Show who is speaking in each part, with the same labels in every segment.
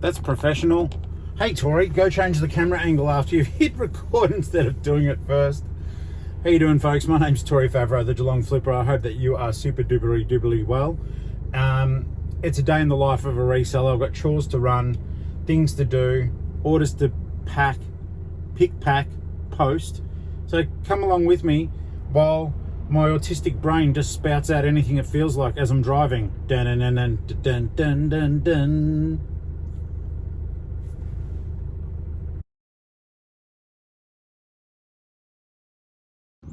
Speaker 1: That's professional. Hey Tori, go change the camera angle after you've hit record instead of doing it first. How you doing, folks? My name's Tori Favreau, the Geelong-Flipper. I hope that you are super duperly well. It's a day in the life of a reseller. I've got chores to run, things to do, orders to pack, pick, pack, post. So come along with me while my autistic brain just spouts out anything it feels like as I'm driving. Dun dun dun dun dun dun dun.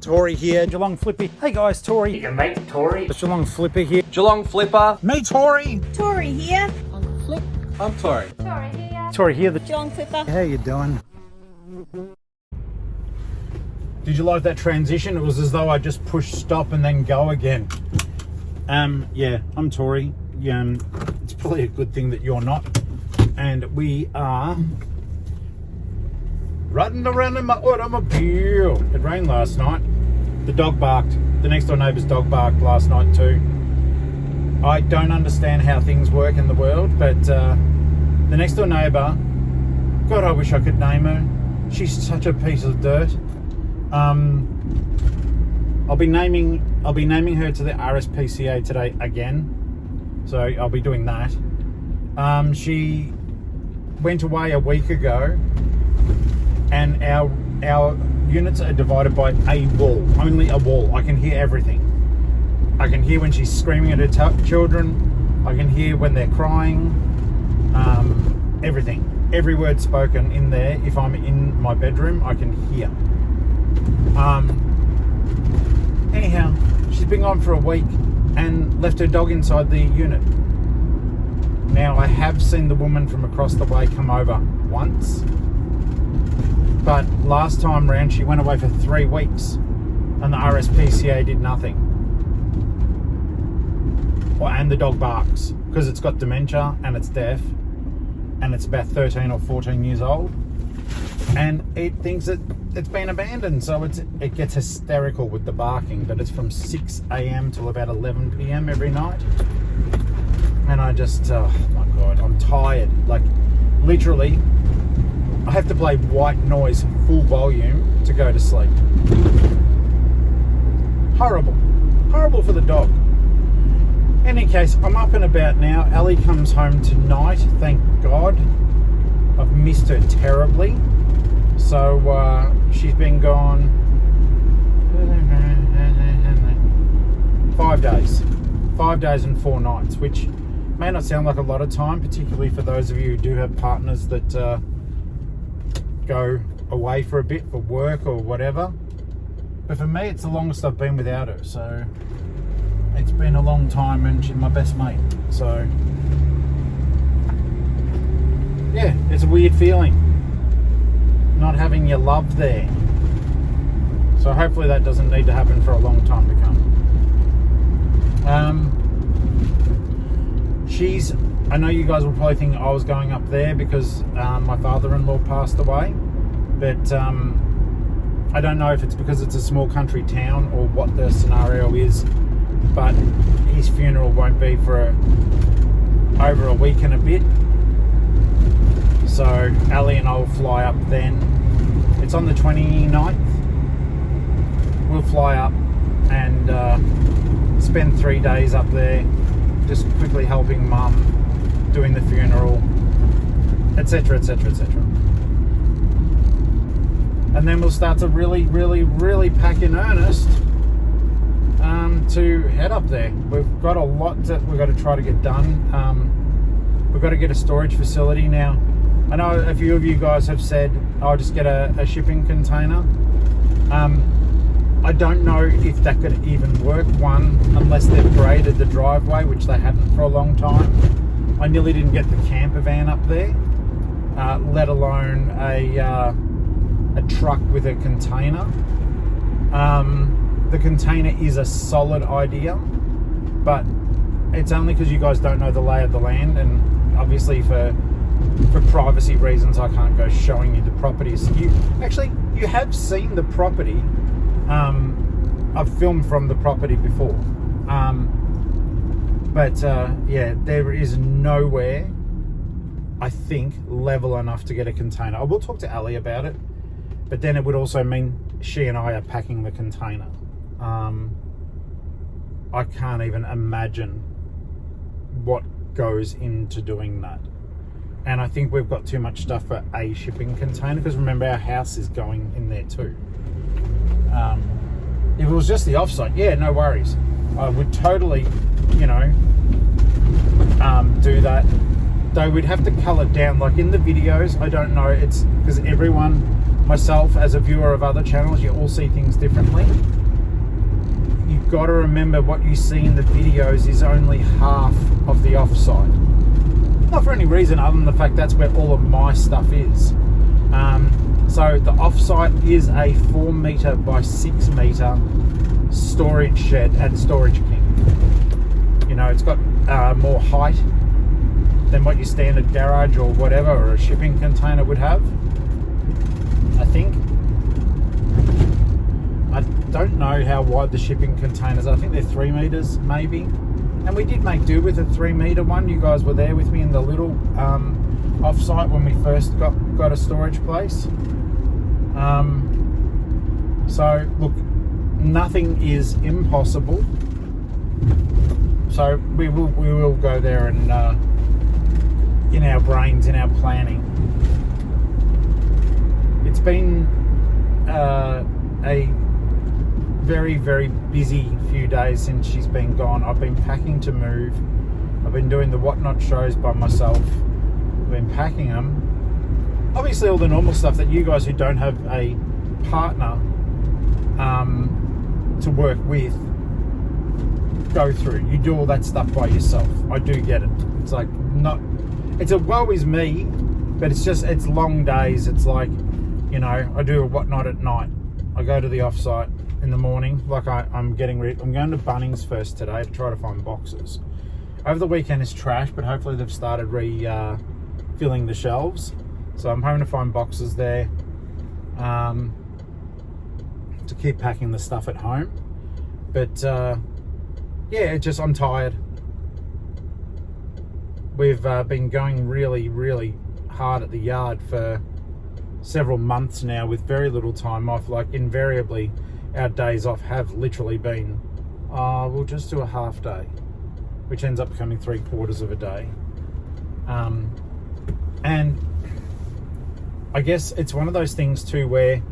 Speaker 1: Tori here, Geelong-Flipper. Hey guys, Tori.
Speaker 2: Your mate, Tori.
Speaker 1: It's Geelong-Flipper here.
Speaker 2: Geelong-Flipper.
Speaker 1: Me, Tori.
Speaker 3: Tori here.
Speaker 2: Uncle Flip. I'm Tori.
Speaker 3: Tori here.
Speaker 1: Tori here, the
Speaker 3: Geelong-Flipper.
Speaker 1: How you doing? Did you like that transition? It was as though I just pushed stop and then go again. Yeah, I'm Tori. It's probably a good thing that you're not. And we are riding around in my automobile. It rained last night. The dog barked. The next door neighbour's dog barked last night too. I don't understand how things work in the world, but the next door neighbour, God, I wish I could name her. She's such a piece of dirt. I'll be naming her to the RSPCA today again. So I'll be doing that. She went away a week ago, and our units are divided by a wall, only a wall. I can hear everything. I can hear when she's screaming at her children. I can hear when they're crying. Everything. Every word spoken in there. If I'm in my bedroom, I can hear. Anyhow, she's been gone for a week and left her dog inside the unit. Now, I have seen the woman from across the way come over once, but last time round she went away for 3 weeks and the RSPCA did nothing. And the dog barks because it's got dementia and it's deaf and it's about 13 or 14 years old, and it thinks that it's been abandoned, so it gets hysterical with the barking. But it's from 6 a.m. till about 11 p.m. every night, and I just, oh my God, I'm tired. Like, literally, I have to play white noise full volume to go to sleep. Horrible for the dog. In any case, I'm up and about now. Alli comes home tonight, thank God. I've missed her terribly. So she's been gone 5 days. 5 days and 4 nights, which may not sound like a lot of time, particularly for those of you who do have partners that go away for a bit for work or whatever. But for me, it's the longest I've been without her. So it's been a long time, and she's my best mate. So yeah, it's a weird feeling not having your love there. So hopefully that doesn't need to happen for a long time to come. I know you guys will probably think I was going up there because my father-in-law passed away, but I don't know if it's because it's a small country town or what the scenario is, but his funeral won't be for over a week and a bit. So Alli and I will fly up then. It's on the 29th. We'll fly up and spend 3 days up there, just quickly helping Mum, doing the funeral, etc, etc, etc. And then we'll start to really pack in earnest to head up there. We've got a lot that we've got to try to get done. We've got to get a storage facility now. I know a few of you guys have said, I'll just get a shipping container. I don't know if that could even work, one, unless they've graded the driveway, which they haven't for a long time. I nearly didn't get the camper van up there, let alone a truck with a container. The container is a solid idea, but it's only because you guys don't know the lay of the land, and obviously for privacy reasons I can't go showing you the properties. You have seen the property. I've filmed from the property before, but yeah, there is nowhere I think, level enough to get a container. I will talk to Alli about it, but then it would also mean she and I are packing the container. I can't even imagine what goes into doing that. And I think we've got too much stuff for a shipping container, because remember, our house is going in there too. If it was just the offsite, yeah, no worries. I would totally, do that. Though we'd have to cull it down. Like in the videos, I don't know, it's because everyone, myself as a viewer of other channels, you all see things differently. You've got to remember what you see in the videos is only half of the offsite. Not for any reason other than the fact that's where all of my stuff is. So the offsite is a 4 meter by 6 meter storage shed at Storage King. It's got more height than what your standard garage or whatever, or a shipping container would have, I think. I don't know how wide the shipping containers are. I think they're 3 meters maybe. And we did make do with a 3 meter one. You guys were there with me in the little offsite when we first got a storage place. So look, nothing is impossible. So we will go there and in our brains, in our planning. It's been a very, very busy few days since she's been gone. I've been packing to move. I've been doing the whatnot shows by myself. I've been packing them. Obviously all the normal stuff that you guys who don't have a partner to work with go through. You do all that stuff by yourself. I do get it. It's like it's a woe is me, but it's long days. It's like, I do a whatnot at night. I go to the offsite in the morning. Like I'm going to Bunnings first today to try to find boxes. Over the weekend is trash, but hopefully they've started filling the shelves. So I'm hoping to find boxes there to keep packing the stuff at home. But yeah, I'm tired. We've been going really, really hard at the yard for several months now with very little time off. Like invariably our days off have literally been we'll just do a half day, which ends up becoming 3/4 of a day. And I guess it's one of those things too where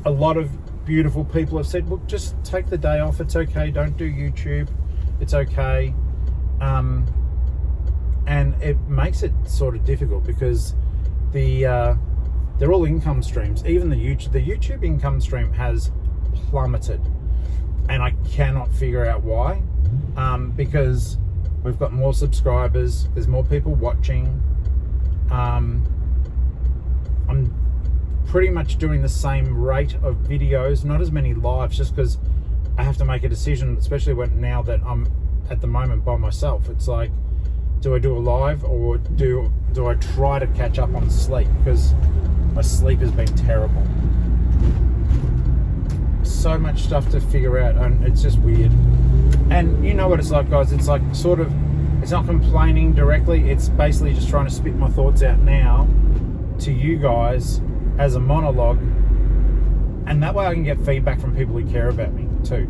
Speaker 1: a lot of beautiful people have said, look, just take the day off, it's okay, don't do YouTube, it's okay. And it makes it sort of difficult because they're all income streams. Even the YouTube income stream has plummeted, and I cannot figure out why. Because we've got more subscribers, there's more people watching. I'm pretty much doing the same rate of videos, not as many lives, just because I have to make a decision, especially now that I'm at the moment by myself. It's like, do I do a live or do I try to catch up on sleep? Because my sleep has been terrible. So much stuff to figure out, and it's just weird. And you know what it's like, guys, it's like sort of, it's not complaining directly, it's basically just trying to spit my thoughts out now to you guys as a monologue, and that way I can get feedback from people who care about me too.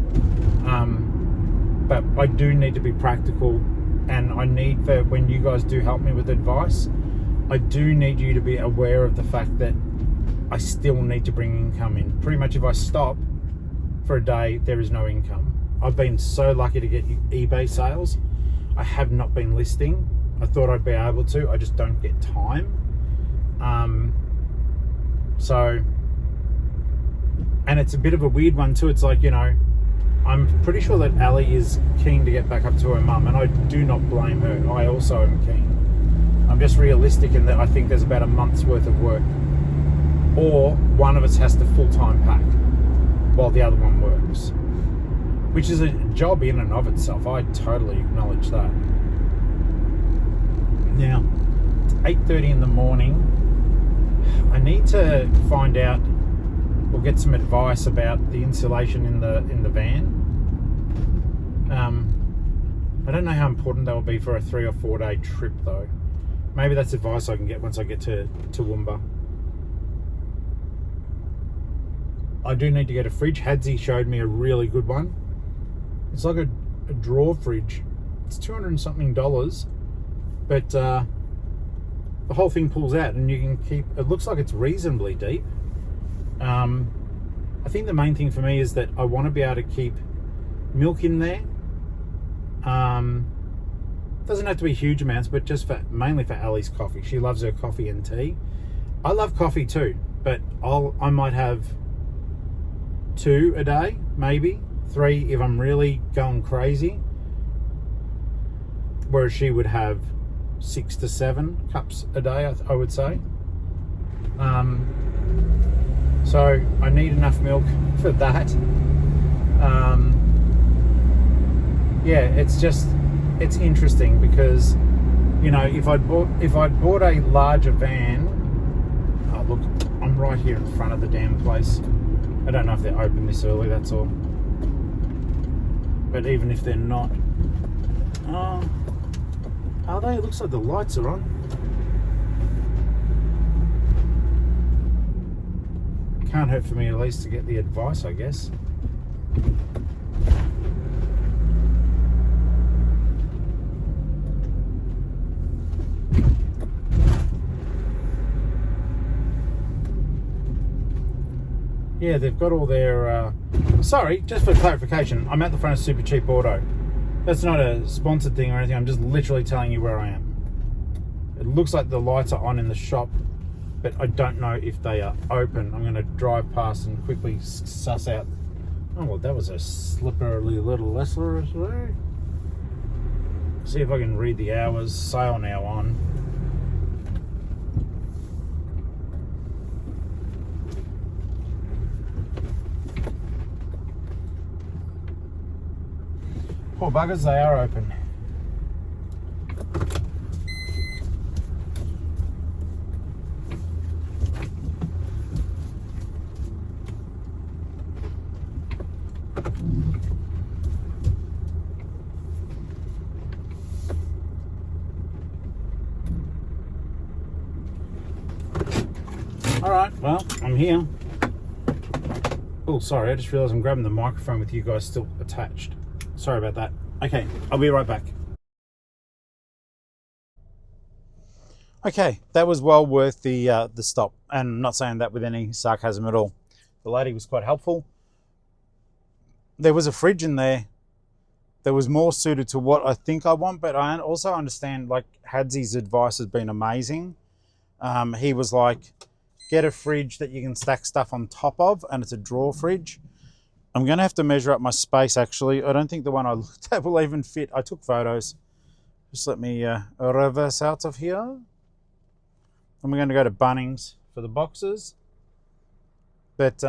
Speaker 1: But I do need to be practical, and I need, for when you guys do help me with advice, I do need you to be aware of the fact that I still need to bring income in. Pretty much if I stop for a day, there is no income. I've been so lucky to get eBay sales. I have not been listing. I thought I'd be able to, I just don't get time. So, and it's a bit of a weird one too. It's like, I'm pretty sure that Alli is keen to get back up to her mum, and I do not blame her. I also am keen. I'm just realistic in that I think there's about a month's worth of work, or one of us has to full-time pack while the other one works, which is a job in and of itself. I totally acknowledge that. Now, it's 8:30 in the morning. I need to find out or get some advice about the insulation in the van. I don't know how important that will be for a 3 or 4 day trip though. Maybe that's advice I can get once I get to Toowoomba. I do need to get a fridge. Hadzi showed me a really good one. It's like a drawer fridge. It's $200 and something, but the whole thing pulls out and you can keep, it looks like it's reasonably deep. I think the main thing for me is that I want to be able to keep milk in there. Doesn't have to be huge amounts, but just mainly for Alli's coffee. She loves her coffee and tea. I love coffee too, but I might have 2 a day, maybe 3 if I'm really going crazy. Whereas she would have 6 to 7 cups a day, I would say. So I need enough milk for that. Yeah, it's interesting because, you know, if I'd bought a larger van. Oh look, I'm right here in front of the damn place. I don't know if they're open this early, that's all. But even if they're not, are they? It looks like the lights are on. Can't hurt for me at least to get the advice, I guess. Yeah, they've got all their... Sorry, just for clarification, I'm at the front of Super Cheap Auto. That's not a sponsored thing or anything, I'm just literally telling you where I am. It looks like the lights are on in the shop, but I don't know if they are open. I'm going to drive past and quickly suss out... Oh, well, that was a slippery little lesser. See if I can read the hours. Sale now on. Poor buggers, they are open. All right, well, I'm here. Oh, sorry, I just realized I'm grabbing the microphone with you guys still attached. Sorry about that. Okay, I'll be right back. Okay, that was well worth the stop, and I'm not saying that with any sarcasm at all. The lady was quite helpful. There was a fridge in there that was more suited to what I think I want, but I also understand, like, Hadzi's advice has been amazing. He was like, get a fridge that you can stack stuff on top of, and it's a drawer fridge. I'm going to have to measure up my space, actually. I don't think the one I looked at will even fit. I took photos. Just let me reverse out of here. And we're going to go to Bunnings for the boxes. But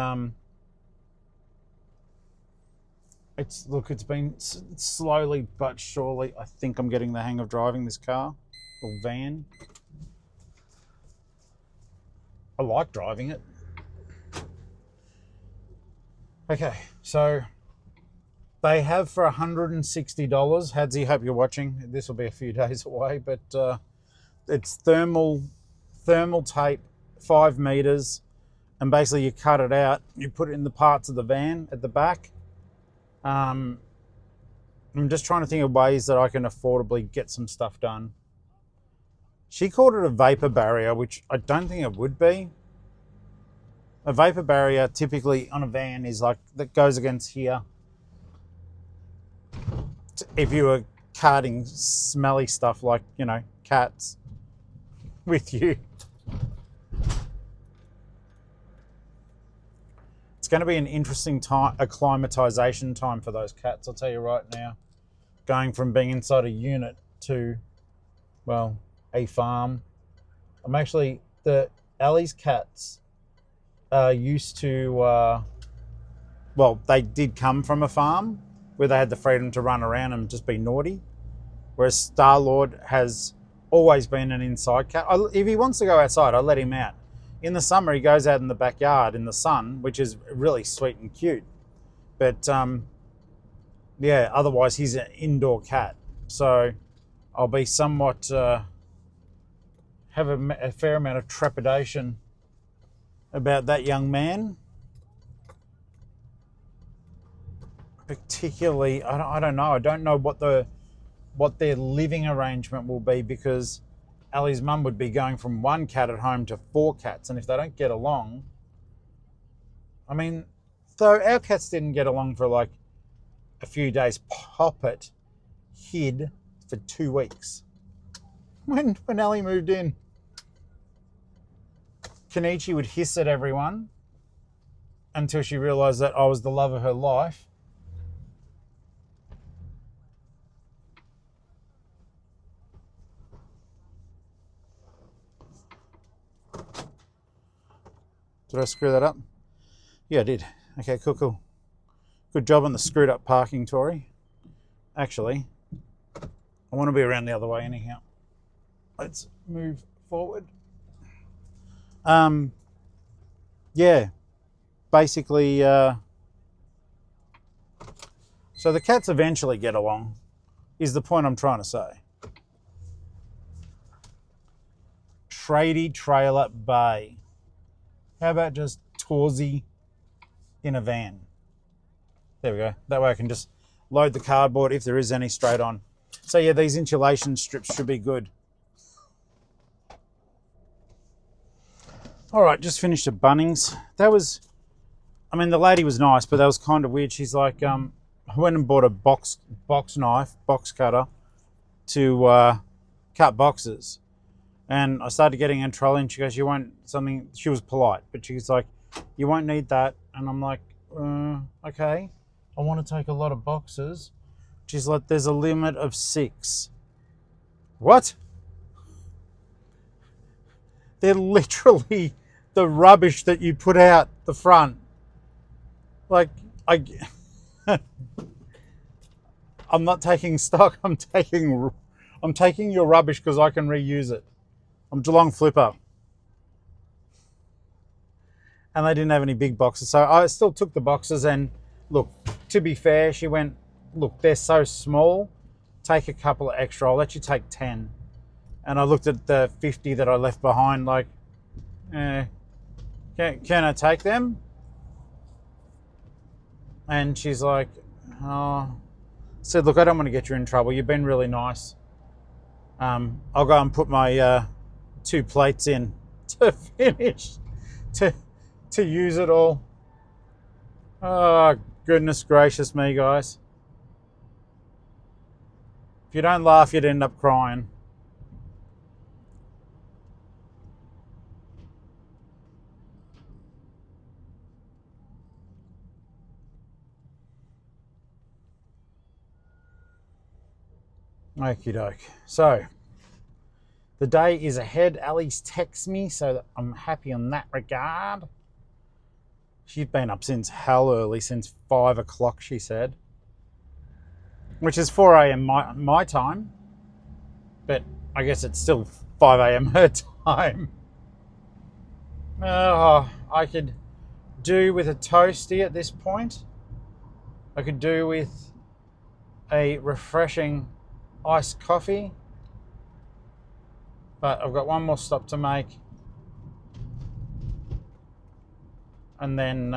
Speaker 1: it's been slowly but surely, I think I'm getting the hang of driving this car or van. I like driving it. Okay, so they have for $160. Hadzi, hope you're watching. This will be a few days away, but it's thermal tape, 5 meters, and basically you cut it out, you put it in the parts of the van at the back. I'm just trying to think of ways that I can affordably get some stuff done. She called it a vapor barrier, which I don't think it would be. A vapor barrier typically on a van is like, that goes against here. If you were carting smelly stuff like, you know, cats with you. It's going to be an interesting time, acclimatization time for those cats, I'll tell you right now. Going from being inside a unit to, well, a farm. I'm actually, Alli's cats used to, well, they did come from a farm where they had the freedom to run around and just be naughty. Whereas Star-Lord has always been an inside cat. If he wants to go outside, I let him out. In the summer, he goes out in the backyard in the sun, which is really sweet and cute. But yeah, otherwise he's an indoor cat. So I'll be somewhat have a fair amount of trepidation about that young man. Particularly, I don't know. I don't know what their living arrangement will be, because Alli's mum would be going from one cat at home to 4 cats, and if they don't get along, I mean, though our cats didn't get along for like a few days, Poppet hid for 2 weeks when Alli moved in. Kenichi would hiss at everyone until she realised that I was the love of her life. Did I screw that up? Yeah, I did. Okay, cool. Good job on the screwed up parking, Tori. Actually, I want to be around the other way anyhow. Let's move forward. Yeah, basically, so the cats eventually get along, is the point I'm trying to say. Tradie Trailer Bay. How about just Torsey in a van? There we go. That way I can just load the cardboard, if there is any, straight on. So yeah, these insulation strips should be good. All right, just finished at Bunnings. That was, I mean, the lady was nice, but that was kind of weird. She's like, I went and bought a box cutter to cut boxes. And I started getting in trouble, and she goes, you won't, something, she was polite, but she's like, you won't need that. And I'm like, okay, I want to take a lot of boxes. She's like, there's a limit of 6. What? They're literally the rubbish that you put out the front. Like, I'm not taking stock, I'm taking your rubbish because I can reuse it. I'm Geelong-Flipper. And they didn't have any big boxes. So I still took the boxes, and look, to be fair, she went, look, they're so small. Take a couple of extra. I'll let you take 10. And I looked at the 50 that I left behind like, can I take them? And she's like, oh. I said, look, I don't want to get you in trouble. You've been really nice. I'll go and put my 2 plates in to finish, to use it all. Oh, goodness gracious me, guys. If you don't laugh, you'd end up crying. Okie doke. So, the day is ahead. Alli's texted me, so I'm happy on that regard. She's been up since hell early, since 5 o'clock, she said. Which is 4 a.m. my time. But I guess it's still 5 a.m. her time. I could do with a toasty at this point. I could do with a refreshing iced coffee. But I've got one more stop to make. And then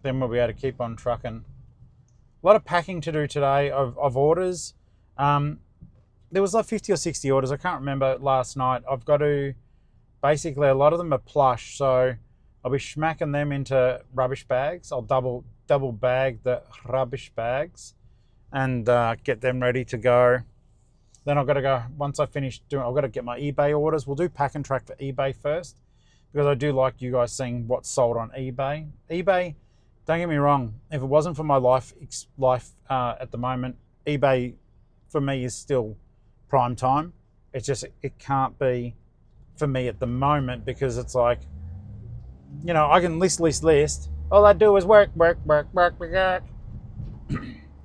Speaker 1: we'll be able to keep on trucking. A lot of packing to do today of orders. There was like 50 or 60 orders. I can't remember last night. I've got to, basically a lot of them are plush. So I'll be smacking them into rubbish bags. I'll double bag the rubbish bags and get them ready to go. Then I've got to go, once I finish doing, I've got to get my eBay orders. We'll do pack and track for eBay first, because I do like you guys seeing what's sold on eBay. eBay, don't get me wrong, if it wasn't for my life at the moment, eBay for me is still prime time. It's just, it can't be for me at the moment, because it's like, you know, I can list. All I do is work.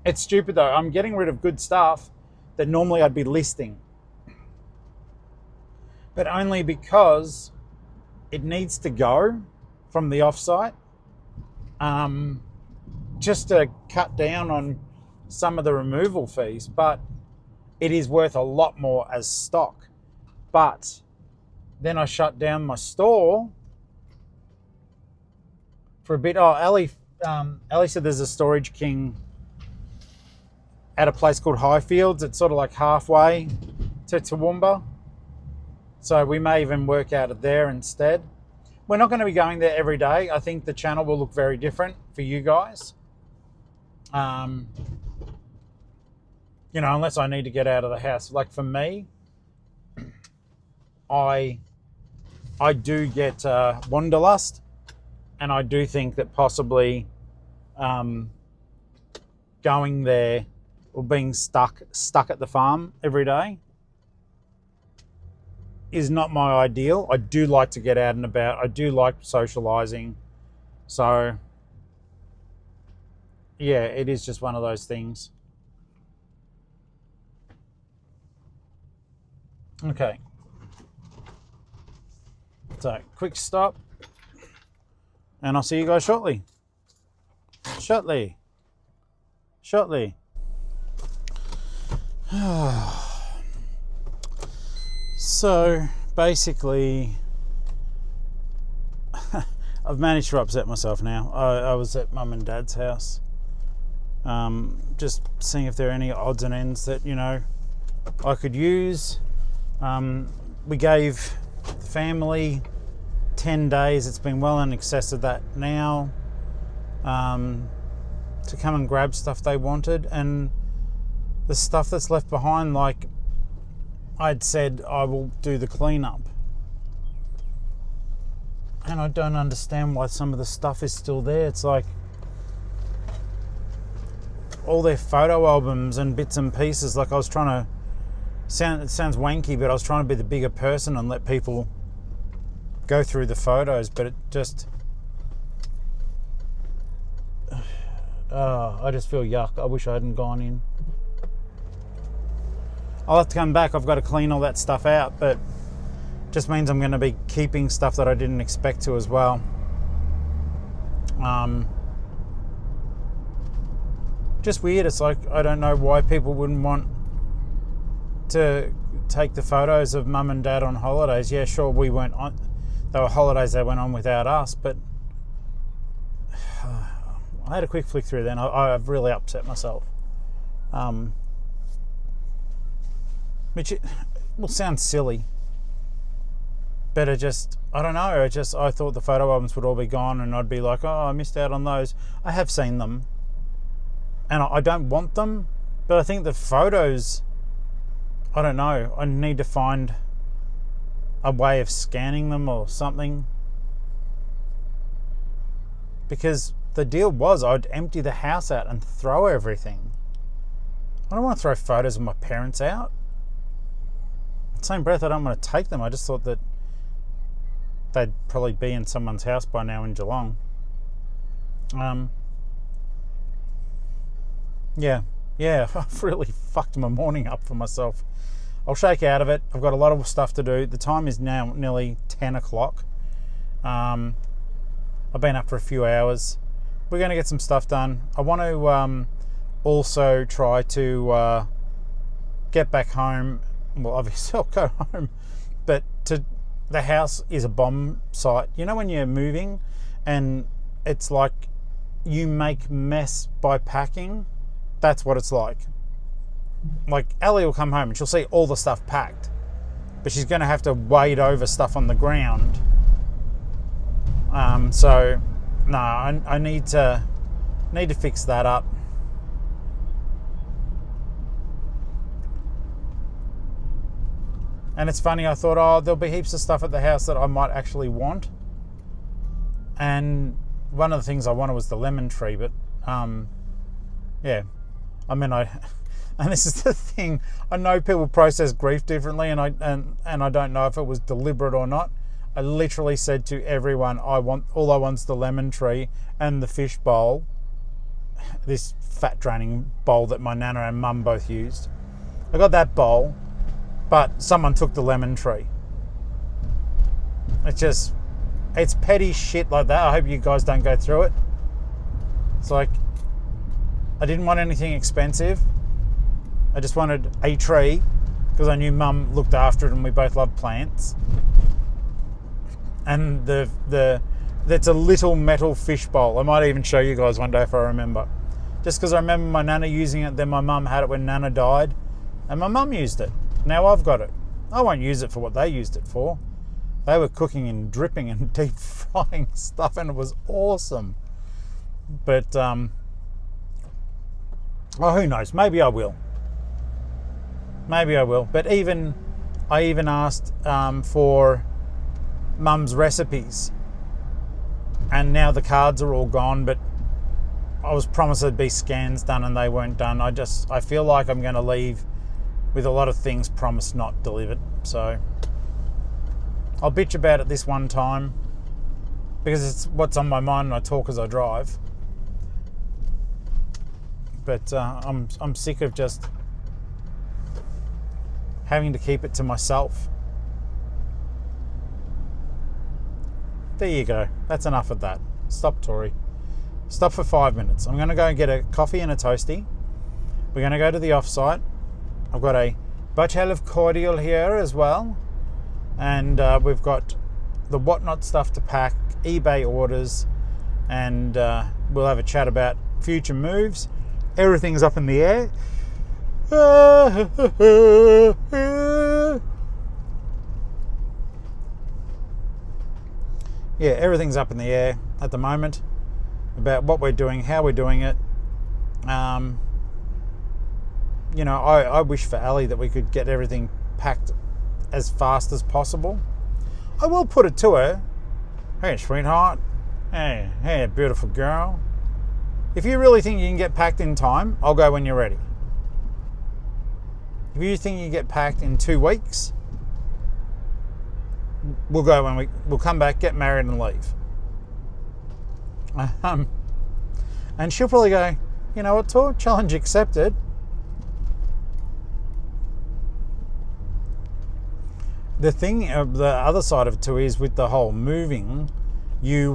Speaker 1: It's stupid though. I'm getting rid of good stuff that normally I'd be listing. But only because it needs to go from the offsite, just to cut down on some of the removal fees. But it is worth a lot more as stock. But then I shut down my store for a bit. Oh, Alli said there's a Storage King at a place called Highfields. It's sort of like halfway to Toowoomba. So we may even work out of there instead. We're not going to be going there every day. I think the channel will look very different for you guys. Unless I need to get out of the house. Like for me, I do get wanderlust, and I do think that possibly going there or being stuck at the farm every day is not my ideal. I do like to get out and about. I do like socialising. So, yeah, it is just one of those things. Okay. So, quick stop. And I'll see you guys shortly. Shortly. So basically, I've managed to upset myself now. I was at Mum and Dad's house, just seeing if there are any odds and ends that I could use. We gave the family 10 days. It's been well in excess of that now, to come and grab stuff they wanted, and the stuff that's left behind, like I'd said, I will do the cleanup. And I don't understand why some of the stuff is still there. It's like all their photo albums and bits and pieces. Like I was trying to it sounds wanky, but I was trying to be the bigger person and let people go through the photos, but it just I just feel yuck. I wish I hadn't gone in. I'll have to come back. I've got to clean all that stuff out, but just means I'm going to be keeping stuff that I didn't expect to as well. Just weird. It's like, I don't know why people wouldn't want to take the photos of Mum and Dad on holidays. Yeah, sure, we weren't on. They were holidays that went on without us, but I had a quick flick through then. I've really upset myself. Which will sound silly, but I don't know. I thought the photo albums would all be gone, and I'd be like, oh, I missed out on those. I have seen them, and I don't want them, but I think the photos, I don't know. I need to find a way of scanning them or something, because the deal was I'd empty the house out and throw everything. I don't want to throw photos of my parents out. Same breath, I don't want to take them. I just thought that they'd probably be in someone's house by now in Geelong. Yeah, I've really fucked my morning up for myself. I'll shake out of it. I've got a lot of stuff to do. The time is now nearly 10 o'clock. I've been up for a few hours. We're going to get some stuff done. I want to also try to get back home. Well, obviously I'll go home, but the house is a bomb site. You know when you're moving and it's like you make mess by packing? That's what it's like. Like Alli will come home and she'll see all the stuff packed, but she's going to have to wade over stuff on the ground. So no, I need to fix that up. And it's funny, I thought, oh, there'll be heaps of stuff at the house that I might actually want. And one of the things I wanted was the lemon tree, but yeah. I mean, and this is the thing, I know people process grief differently, and I don't know if it was deliberate or not. I literally said to everyone, all I want's the lemon tree and the fish bowl, this fat draining bowl that my nana and mum both used. I got that bowl, but someone took the lemon tree. It's petty shit like that. I hope you guys don't go through it. It's like, I didn't want anything expensive, I just wanted a tree because I knew Mum looked after it and we both love plants. And that's a little metal fish bowl. I might even show you guys one day if I remember. Just because I remember my Nana using it, then my Mum had it when Nana died, and my Mum used it. Now I've got it. I won't use it for what they used it for. They were cooking and dripping and deep frying stuff, and it was awesome. But, who knows? Maybe I will. Maybe I will. But I even asked for Mum's recipes, and now the cards are all gone, but I was promised there'd be scans done and they weren't done. I feel like I'm going to leave with a lot of things promised not delivered. So I'll bitch about it this one time because it's what's on my mind and I talk as I drive. But I'm sick of just having to keep it to myself. There you go. That's enough of that. Stop, Tori. Stop for 5 minutes. I'm going to go and get a coffee and a toasty. We're going to go to the offsite. I've got a bottle of cordial here as well. And we've got the whatnot stuff to pack, eBay orders, and we'll have a chat about future moves. Everything's up in the air. Yeah, everything's up in the air at the moment about what we're doing, how we're doing it. You know, I wish for Alli that we could get everything packed as fast as possible. I will put it to her. Hey, sweetheart. Hey, beautiful girl. If you really think you can get packed in time, I'll go when you're ready. If you think you can get packed in 2 weeks, we'll go when we'll come back, get married and leave. And she'll probably go, you know what, Tor? Challenge accepted. The thing, the other side of it too is with the whole moving, you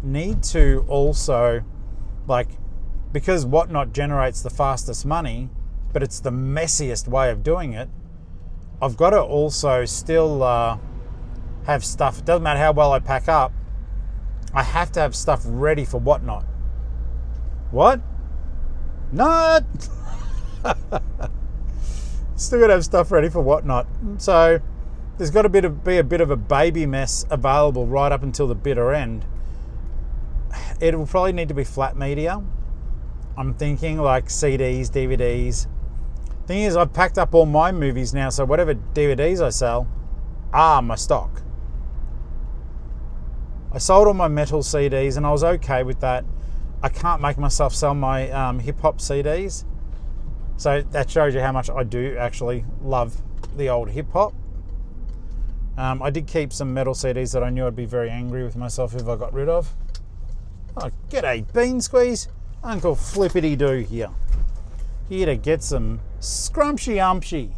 Speaker 1: need to also, like, because whatnot generates the fastest money, but it's the messiest way of doing it, I've got to also still have stuff. It doesn't matter how well I pack up, I have to have stuff ready for whatnot. What? Not. Still got to have stuff ready for whatnot. So there's got to be a bit of a baby mess available right up until the bitter end. It will probably need to be flat media. I'm thinking like CDs, DVDs. Thing is, I've packed up all my movies now, so whatever DVDs I sell are my stock. I sold all my metal CDs and I was okay with that. I can't make myself sell my hip-hop CDs. So that shows you how much I do actually love the old hip-hop. I did keep some metal CDs that I knew I'd be very angry with myself if I got rid of. Oh, g'day, Bean Squeeze. Uncle Flippity-Doo here. Here to get some scrumpty-umpty.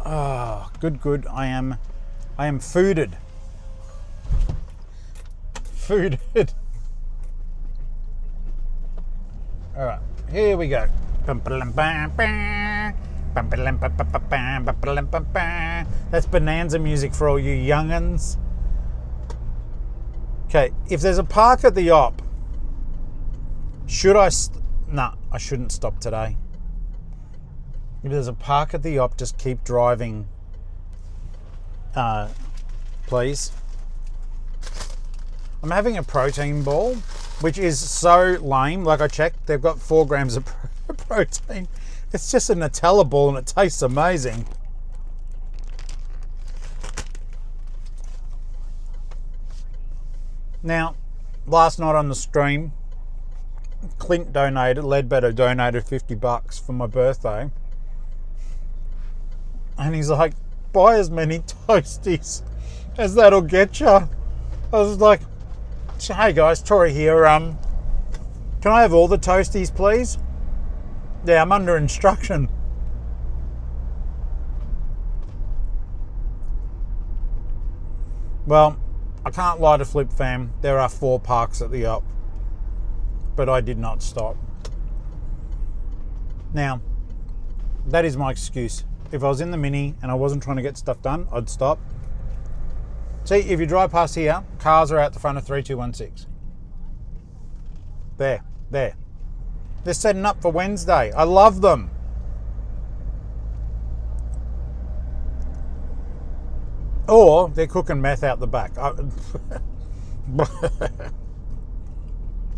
Speaker 1: Ah, good. I am fooded. Fooded. All right, here we go. That's Bonanza music for all you young'uns. Okay, if there's a park at the op, should I? Nah, I shouldn't stop today. If there's a park at the op, just keep driving, please. I'm having a protein ball, which is so lame. Like I checked, they've got 4 grams of protein. It's just a Nutella ball and it tastes amazing. Now, last night on the stream, Clint Ledbetter donated $50 for my birthday. And he's like, buy as many toasties as that'll get you. I was like, hey guys, Tori here. Can I have all the toasties, please? Yeah, I'm under instruction. Well, I can't lie to Flip fam. There are 4 parks at the op, but I did not stop. Now, that is my excuse. If I was in the Mini and I wasn't trying to get stuff done, I'd stop. See, if you drive past here, cars are out the front of 3216. There. They're setting up for Wednesday. I love them. Or they're cooking meth out the back.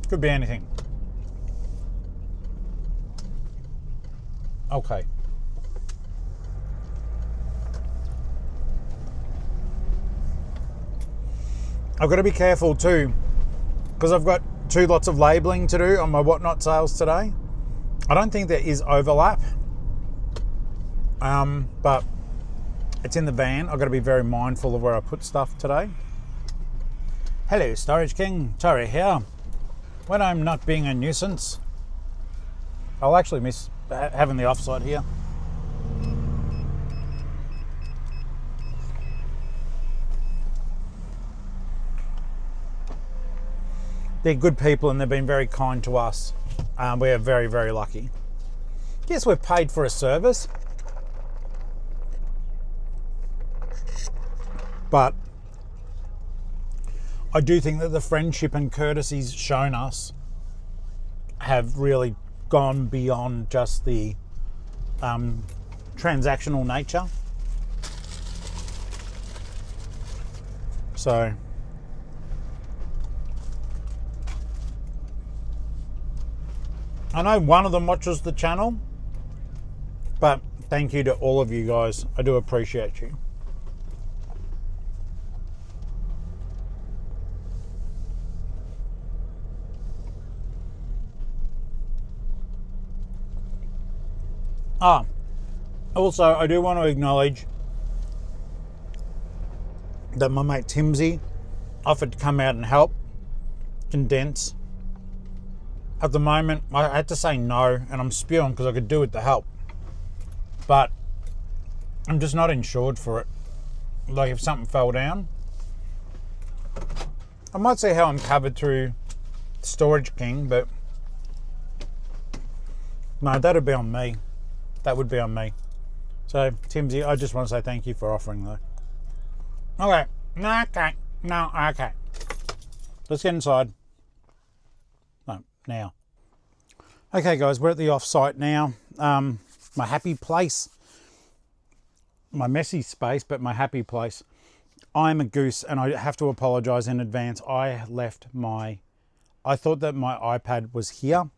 Speaker 1: Could be anything. Okay. I've got to be careful too, because I've got 2 lots of labelling to do on my whatnot sales today. I don't think there is overlap, but it's in the van. I've got to be very mindful of where I put stuff today. Hello, Storage King. Tori here. When I'm not being a nuisance, I'll actually miss having the offsite here. They're good people and they've been very kind to us. We are very, very lucky. Yes, we're paid for a service. But I do think that the friendship and courtesies shown us have really gone beyond just the transactional nature. So I know one of them watches the channel, but thank you to all of you guys. I do appreciate you. Also, I do want to acknowledge that my mate Timsy offered to come out and help condense. At the moment, I had to say no, and I'm spewing because I could do it to help. But I'm just not insured for it. Like if something fell down, I might see how I'm covered through Storage King, but no, that'd be on me. That would be on me. So, Timsy, I just want to say thank you for offering though. Okay. Okay. Let's get inside. No, now. Okay, guys, we're at the off-site now. My happy place. My messy space, but my happy place. I'm a goose, and I have to apologise in advance. I thought that my iPad was here.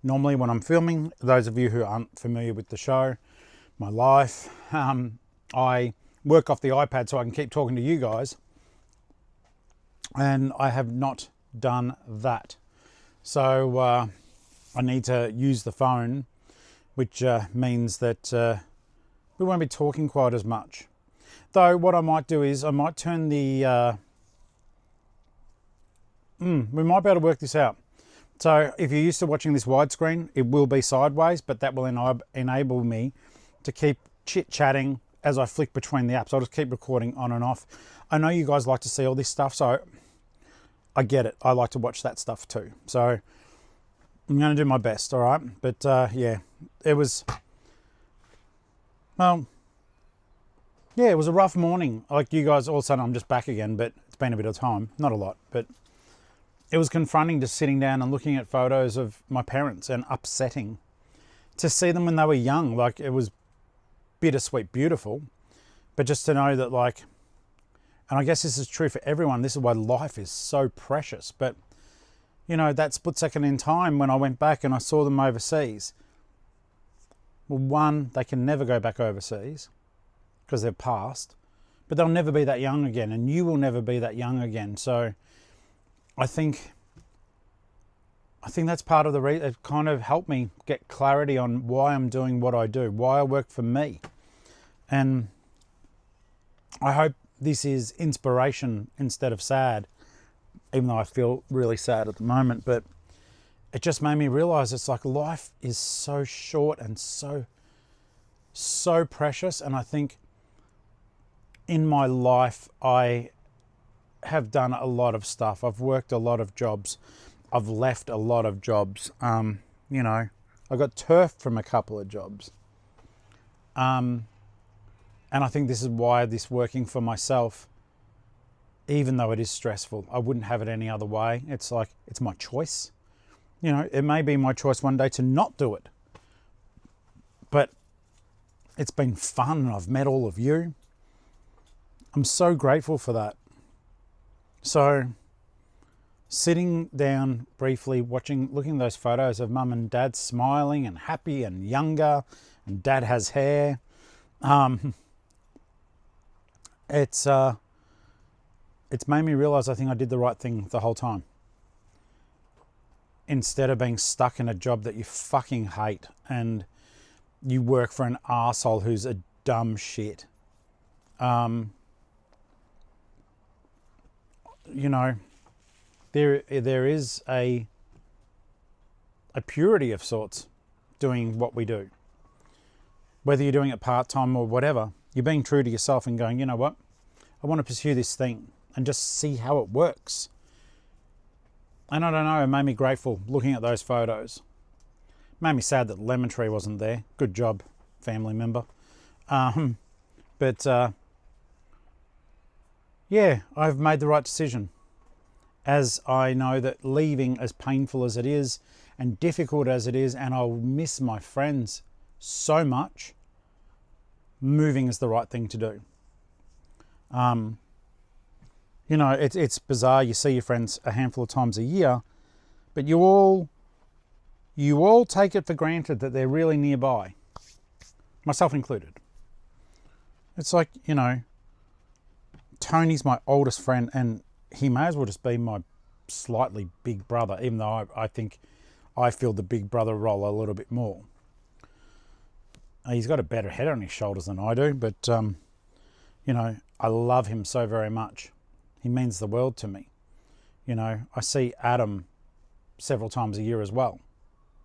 Speaker 1: Normally when I'm filming, those of you who aren't familiar with the show, my life, I work off the iPad so I can keep talking to you guys. And I have not done that. So I need to use the phone, which means that we won't be talking quite as much. Though what I might do is I might turn the... we might be able to work this out. So if you're used to watching this widescreen, it will be sideways, but that will enable me to keep chit-chatting as I flick between the apps. I'll just keep recording on and off. I know you guys like to see all this stuff, so I get it. I like to watch that stuff too. So I'm going to do my best, all right? But yeah, it was... Well, yeah, it was a rough morning. Like you guys, all of a sudden I'm just back again, but it's been a bit of time. Not a lot, but... It was confronting just sitting down and looking at photos of my parents and upsetting to see them when they were young. Like it was bittersweet, beautiful, but just to know that like, and I guess this is true for everyone. This is why life is so precious. But you know, that split second in time when I went back and I saw them overseas. Well, one, they can never go back overseas because they're past, but they'll never be that young again. And you will never be that young again. So I think that's part of the reason. It kind of helped me get clarity on why I'm doing what I do, why I work for me. And I hope this is inspiration instead of sad, even though I feel really sad at the moment. But it just made me realize it's like life is so short and so precious. And I think in my life, I have done a lot of stuff. I've worked a lot of jobs. I've left a lot of jobs. You know, I got turfed from a couple of jobs. And I think this is why this working for myself, even though it is stressful, I wouldn't have it any other way. It's like, it's my choice. You know, it may be my choice one day to not do it. But it's been fun and I've met all of you. I'm so grateful for that. So sitting down briefly, looking at those photos of mum and dad smiling and happy and younger, and dad has hair. It's made me realize I think I did the right thing the whole time. Instead of being stuck in a job that you fucking hate and you work for an arsehole who's a dumb shit. You know, there is a purity of sorts doing what we do. Whether you're doing it part-time or whatever, you're being true to yourself and going, you know what, I want to pursue this thing and just see how it works. And I don't know, it made me grateful looking at those photos. It made me sad that Lemon Tree wasn't there. Good job, family member. Yeah, I've made the right decision. As I know that leaving, as painful as it is and difficult as it is, and I'll miss my friends so much, moving is the right thing to do. You know, it's bizarre. You see your friends a handful of times a year, but you all take it for granted that they're really nearby, myself included. It's like, you know, Tony's my oldest friend, and he may as well just be my slightly big brother, even though I think I feel the big brother role a little bit more. He's got a better head on his shoulders than I do, but, you know, I love him so very much. He means the world to me. You know, I see Adam several times a year as well.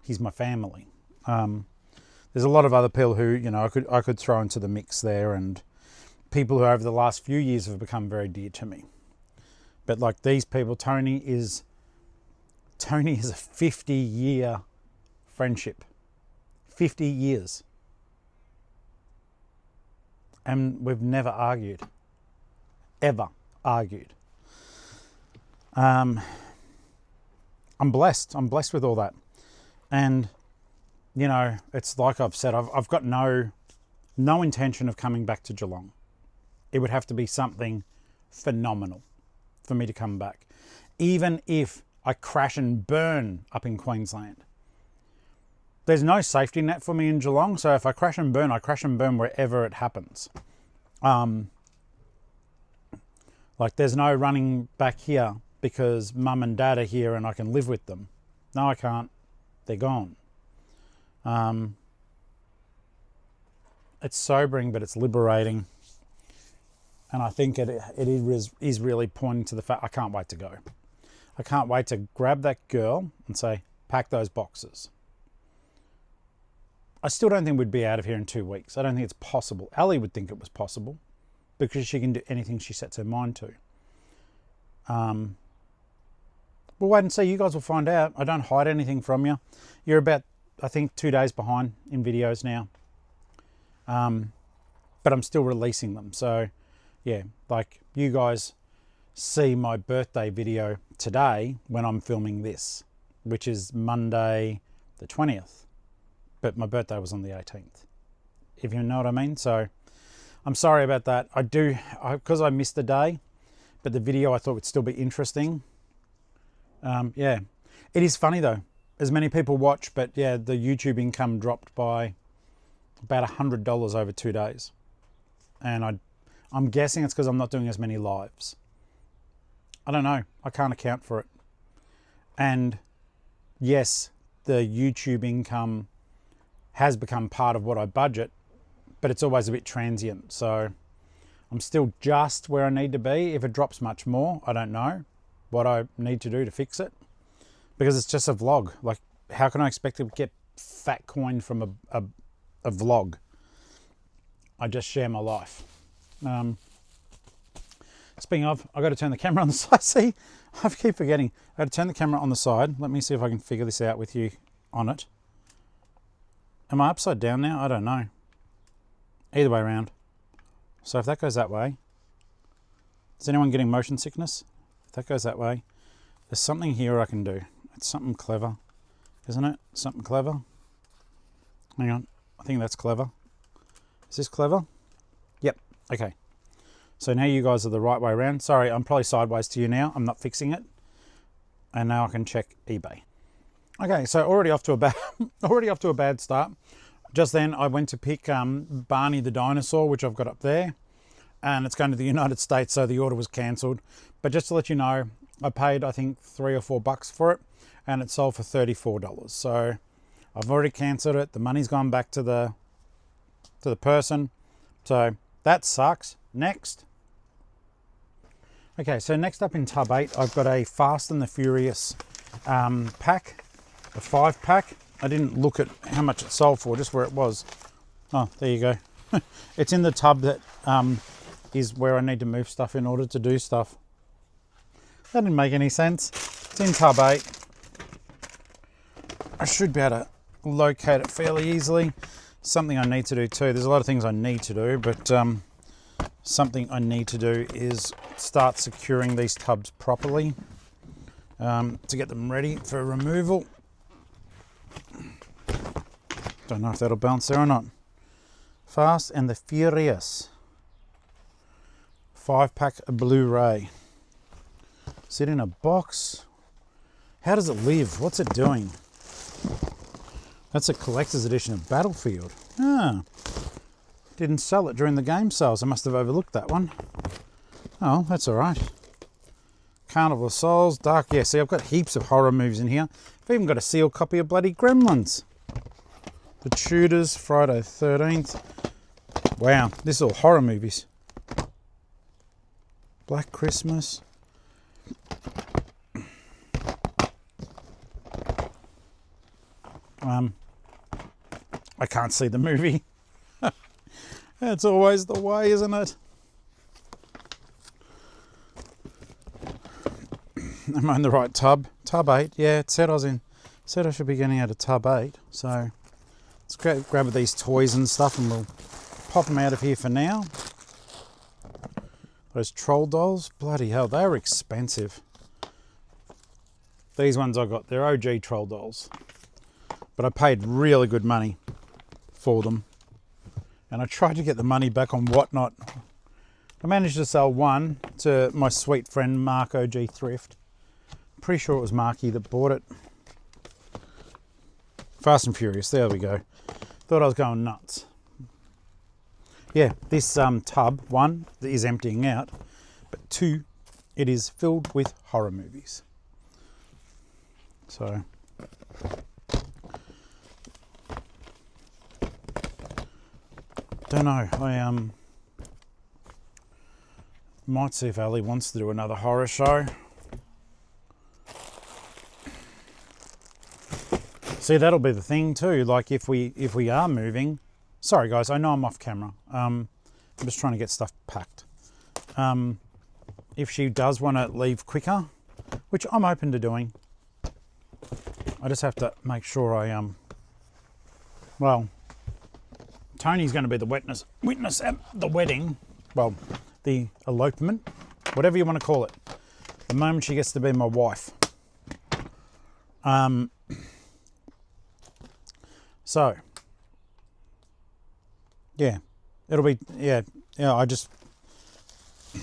Speaker 1: He's my family. There's a lot of other people who, you know, I could throw into the mix there, and people who over the last few years have become very dear to me. But like these people, Tony is a 50-year friendship. 50 years. And we've never argued. Ever argued. I'm blessed. I'm blessed with all that. And, you know, it's like I've said, I've got no intention of coming back to Geelong. It would have to be something phenomenal for me to come back. Even if I crash and burn up in Queensland. There's no safety net for me in Geelong, so if I crash and burn, I crash and burn wherever it happens. Like there's no running back here because mum and dad are here and I can live with them. No, I can't. They're gone. It's sobering, but it's liberating. And I think it is really pointing to the fact I can't wait to go. I can't wait to grab that girl and say, pack those boxes. I still don't think we'd be out of here in 2 weeks. I don't think it's possible. Alli would think it was possible because she can do anything she sets her mind to. We'll wait and see. You guys will find out. I don't hide anything from you. You're about, I think, 2 days behind in videos now. But I'm still releasing them. So, yeah, like you guys see my birthday video today when I'm filming this, which is Monday the 20th. But my birthday was on the 18th, if you know what I mean. So I'm sorry about that. Because I missed the day, but the video I thought would still be interesting. Yeah, it is funny though. As many people watch, but yeah, the YouTube income dropped by about $100 over 2 days. And I'm guessing it's because I'm not doing as many lives. I don't know. I can't account for it. And yes, the YouTube income has become part of what I budget, but it's always a bit transient. So I'm still just where I need to be. If it drops much more, I don't know what I need to do to fix it, because it's just a vlog. Like, how can I expect to get fat coin from a vlog? I just share my life. Speaking of, I've got to turn the camera on the side. See, I keep forgetting. I've got to turn the camera on the side. Let me see if I can figure this out with you on it. Am I upside down now? I don't know. Either way around. So if that goes that way, is anyone getting motion sickness? If that goes that way, there's something here I can do. It's something clever, isn't it? Something clever. Hang on, I think that's clever. Is this clever? Yep, okay. So now you guys are the right way around. Sorry, I'm probably sideways to you now. I'm not fixing it. And now I can check eBay. Okay, so already off to a bad start. Just then I went to pick Barney the dinosaur, which I've got up there, and it's going to the United States, so the order was cancelled. But just to let you know, I paid I think $3 or $4 for it, and it sold for $34. So I've already cancelled it. The money's gone back to the person. So that sucks. Next. Okay, so next up in tub 8, I've got a Fast and the Furious pack, a 5-pack. I didn't look at how much it sold for, just where it was. Oh, there you go. It's in the tub that is where I need to move stuff in order to do stuff. That didn't make any sense. It's in tub 8. I should be able to locate it fairly easily. Something I need to do too. There's a lot of things I need to do, but something I need to do is start securing these tubs properly to get them ready for removal. Don't know if that'll bounce there or not. Fast and the Furious 5-pack Blu-ray. Sit in a box. How does it live? What's it doing? That's a collector's edition of Battlefield. Ah, didn't sell it during the game sales. I must have overlooked that one. Oh, that's all right. Carnival of Souls, Dark. Yeah, see, I've got heaps of horror movies in here. I've even got a sealed copy of bloody Gremlins. The Tudors, Friday 13th. Wow, this is all horror movies. Black Christmas. I can't see the movie. That's always the way, isn't it? Am I in the right tub? Tub 8, yeah, it said I should be getting out of tub 8. So let's grab these toys and stuff and we'll pop them out of here for now. Those troll dolls, bloody hell, they were expensive. These ones I got, they're OG troll dolls. But I paid really good money for them. And I tried to get the money back on Whatnot. I managed to sell one to my sweet friend Mark OG Thrift. Pretty sure it was Marky that bought it. Fast and Furious, there we go. Thought I was going nuts. Yeah, this tub, 1, is emptying out. But 2, it is filled with horror movies. So don't know. I might see if Alli wants to do another horror show. See, that'll be the thing too. Like if we are moving. Sorry guys, I know I'm off camera. I'm just trying to get stuff packed. If she does want to leave quicker, which I'm open to doing, I just have to make sure I well, Tony's going to be the witness at the wedding. Well, the elopement, whatever you want to call it. The moment she gets to be my wife. So, yeah, it'll be, yeah, I just,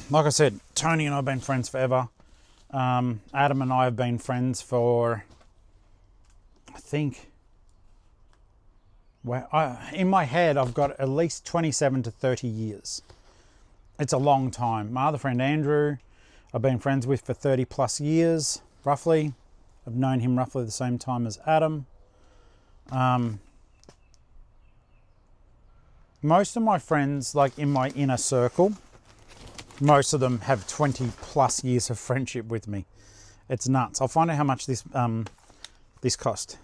Speaker 1: like I said, Tony and I have been friends forever. Adam and I have been friends for, I think, well, in my head, I've got at least 27 to 30 years. It's a long time. My other friend, Andrew, I've been friends with for 30 plus years, roughly. I've known him roughly the same time as Adam. Most of my friends, like in my inner circle, most of them have 20 plus years of friendship with me. It's nuts. I'll find out how much this cost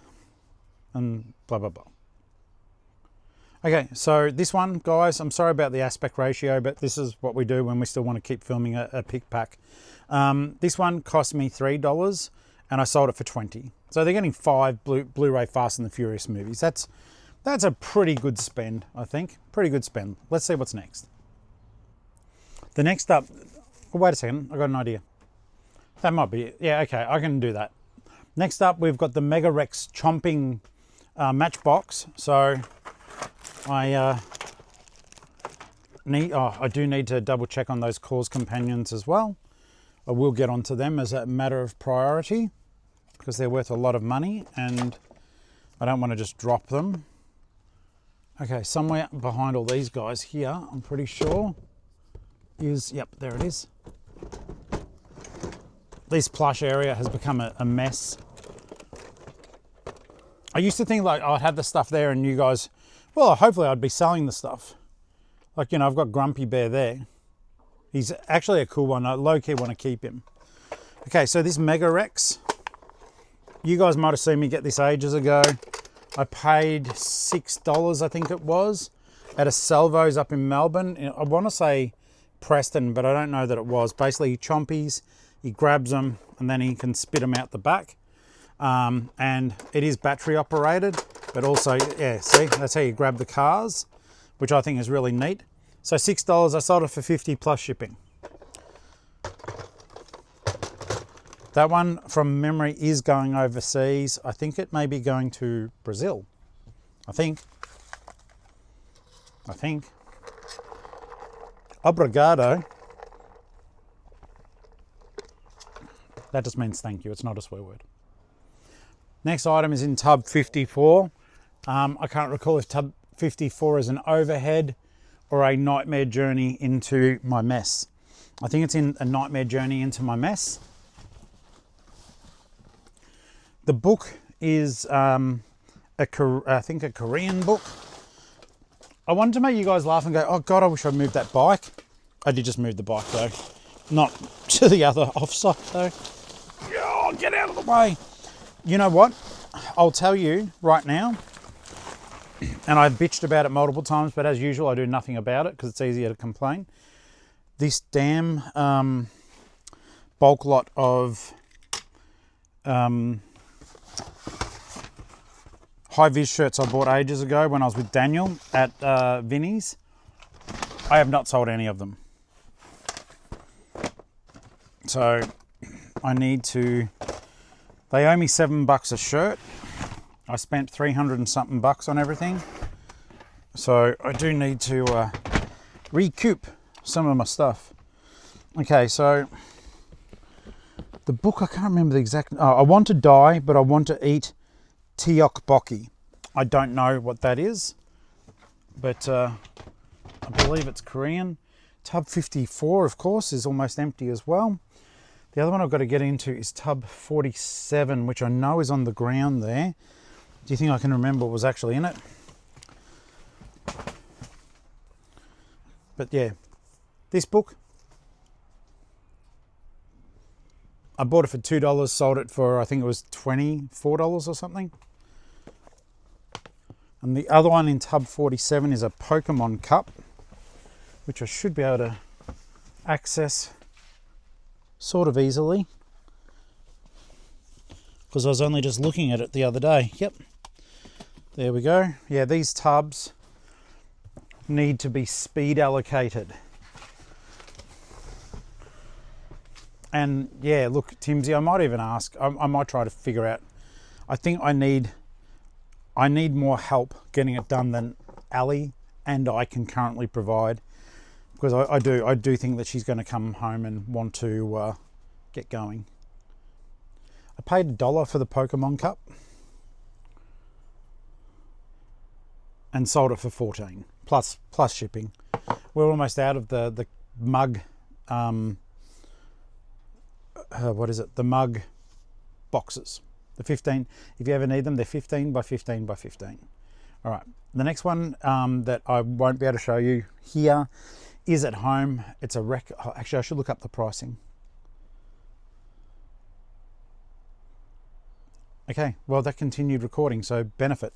Speaker 1: and blah, blah, blah. Okay, so this one, guys, I'm sorry about the aspect ratio, but this is what we do when we still want to keep filming a pick pack. This one cost me $3 and I sold it for $20. So they're getting 5 Blu-ray Fast and the Furious movies. That's
Speaker 3: That's a pretty good spend, I think. Pretty good spend. Let's see what's next. The next up, oh, wait a second, I got an idea. That might be it. Yeah, okay, I can do that. Next up, we've got the Mega Rex chomping matchbox. So I do need to double check on those cause companions as well. I will get onto them as a matter of priority because they're worth a lot of money and I don't want to just drop them. Okay, somewhere behind all these guys here, I'm pretty sure is, yep, there it is. This plush area has become a mess. I used to think like I'd have the stuff there and you guys, well, hopefully I'd be selling the stuff. Like, you know, I've got Grumpy Bear there. He's actually a cool one. I low-key want to keep him. Okay, so this Mega Rex, you guys might have seen me get this ages ago. I paid $6, I think it was, at a Salvo's up in Melbourne. I want to say Preston, but I don't know that it was. Basically, he chompies, he grabs them, and then he can spit them out the back. And it is battery operated, but also, yeah, see, that's how you grab the cars, which I think is really neat. So $6, I sold it for $50 plus shipping. That one from memory is going overseas. I think it may be going to Brazil. I think. Obrigado. That just means thank you. It's not a swear word. Next item is in tub 54. I can't recall if tub 54 is an overhead or a nightmare journey into my mess. I think it's in a nightmare journey into my mess. The book is, I think a Korean book. I wanted to make you guys laugh and go, oh God, I wish I'd moved that bike. I did just move the bike though. Not to the other offside though. Oh, get out of the way. You know what? I'll tell you right now, and I've bitched about it multiple times, but as usual, I do nothing about it because it's easier to complain. This damn bulk lot of high-vis shirts I bought ages ago when I was with Daniel at Vinnie's. I have not sold any of them. So I need to, they owe me $7 a shirt. I spent 300 and something bucks on everything. So I do need to recoup some of my stuff. Okay, so the book, I can't remember the exact, I want to die, but I want to eat tteokbokki. I don't know what that is, but I believe it's Korean. Tub 54, of course, is almost empty as well. The other one I've got to get into is tub 47, which I know is on the ground there. Do you think I can remember what was actually in it? But yeah, this book, I bought it for $2, sold it for, I think it was $24 or something. And the other one in tub 47 is a Pokemon cup, which I should be able to access sort of easily, because I was only just looking at it the other day. Yep, there we go. Yeah, these tubs need to be speed allocated. And yeah, look, Timsy, I might even ask, I might try to figure out, I think I need more help getting it done than Alli and I can currently provide, because I do think that she's going to come home and want to get going. I paid $1 for the Pokemon cup and sold it for $14 plus shipping. We're almost out of the mug. What is it? The mug boxes. The 15. If you ever need them, they're 15 by 15 by 15. All right. The next one that I won't be able to show you here is at home. It's a actually, I should look up the pricing. Okay, well, that continued recording, so benefit.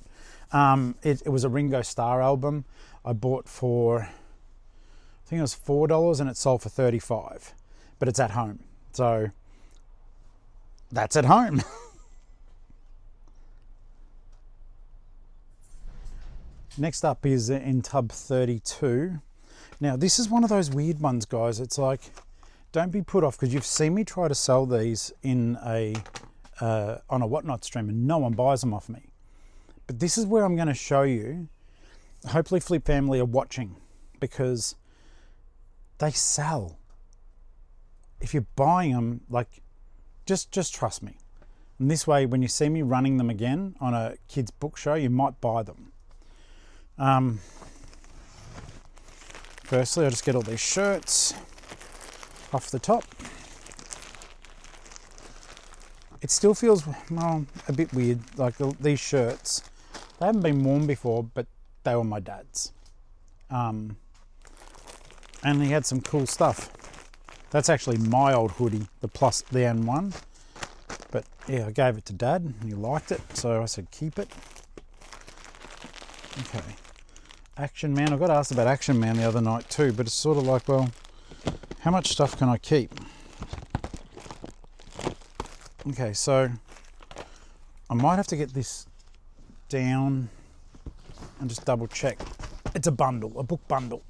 Speaker 3: It was a Ringo Starr album. I bought for, I think it was $4 and it sold for $35, but it's at home. So that's at home. Next up is in tub 32. Now this is one of those weird ones, guys. It's like, don't be put off, because you've seen me try to sell these in a on a Whatnot stream and no one buys them off me. But this is where I'm going to show you. Hopefully Flip family are watching, because they sell. If you're buying them, like, just trust me. And this way, when you see me running them again on a kids book show, you might buy them. Firstly, I'll just get all these shirts off the top. It still feels, well, a bit weird. Like these shirts, they haven't been worn before, but they were my dad's. And he had some cool stuff. That's actually my old hoodie, the N1. But yeah, I gave it to Dad and he liked it, so I said keep it. Okay. Action Man, I got asked about Action Man the other night too, but it's sort of like, well, how much stuff can I keep? Okay, so I might have to get this down and just double check. It's a bundle, a book bundle.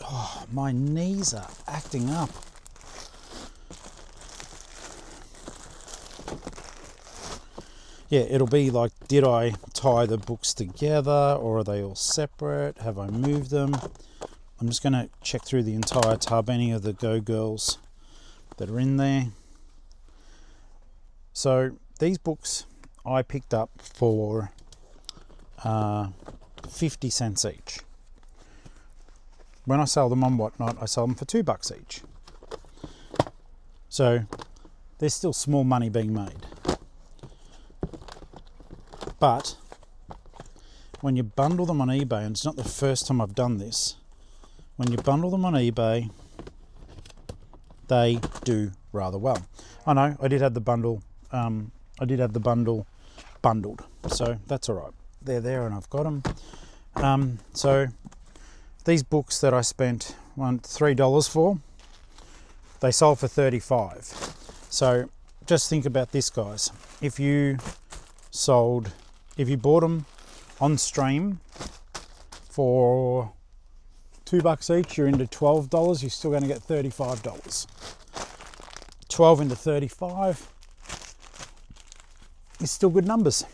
Speaker 3: Oh, my knees are acting up. Yeah, it'll be like, did I tie the books together or are they all separate? Have I moved them? I'm just going to check through the entire tub, any of the Go Girls that are in there. So these books I picked up for 50 cents each. When I sell them on Whatnot, I sell them for $2 each. So there's still small money being made. But when you bundle them on eBay, and it's not the first time I've done this, when you bundle them on eBay, they do rather well. I know I did have the bundle. I did have the bundle bundled, so that's all right. They're there, and I've got them. So these books that I spent $3 for, they sold for $35. So just think about this, guys. If you bought them on stream for $2 each, you're into $12. You're still going to get $35. 12 into 35 is still good numbers.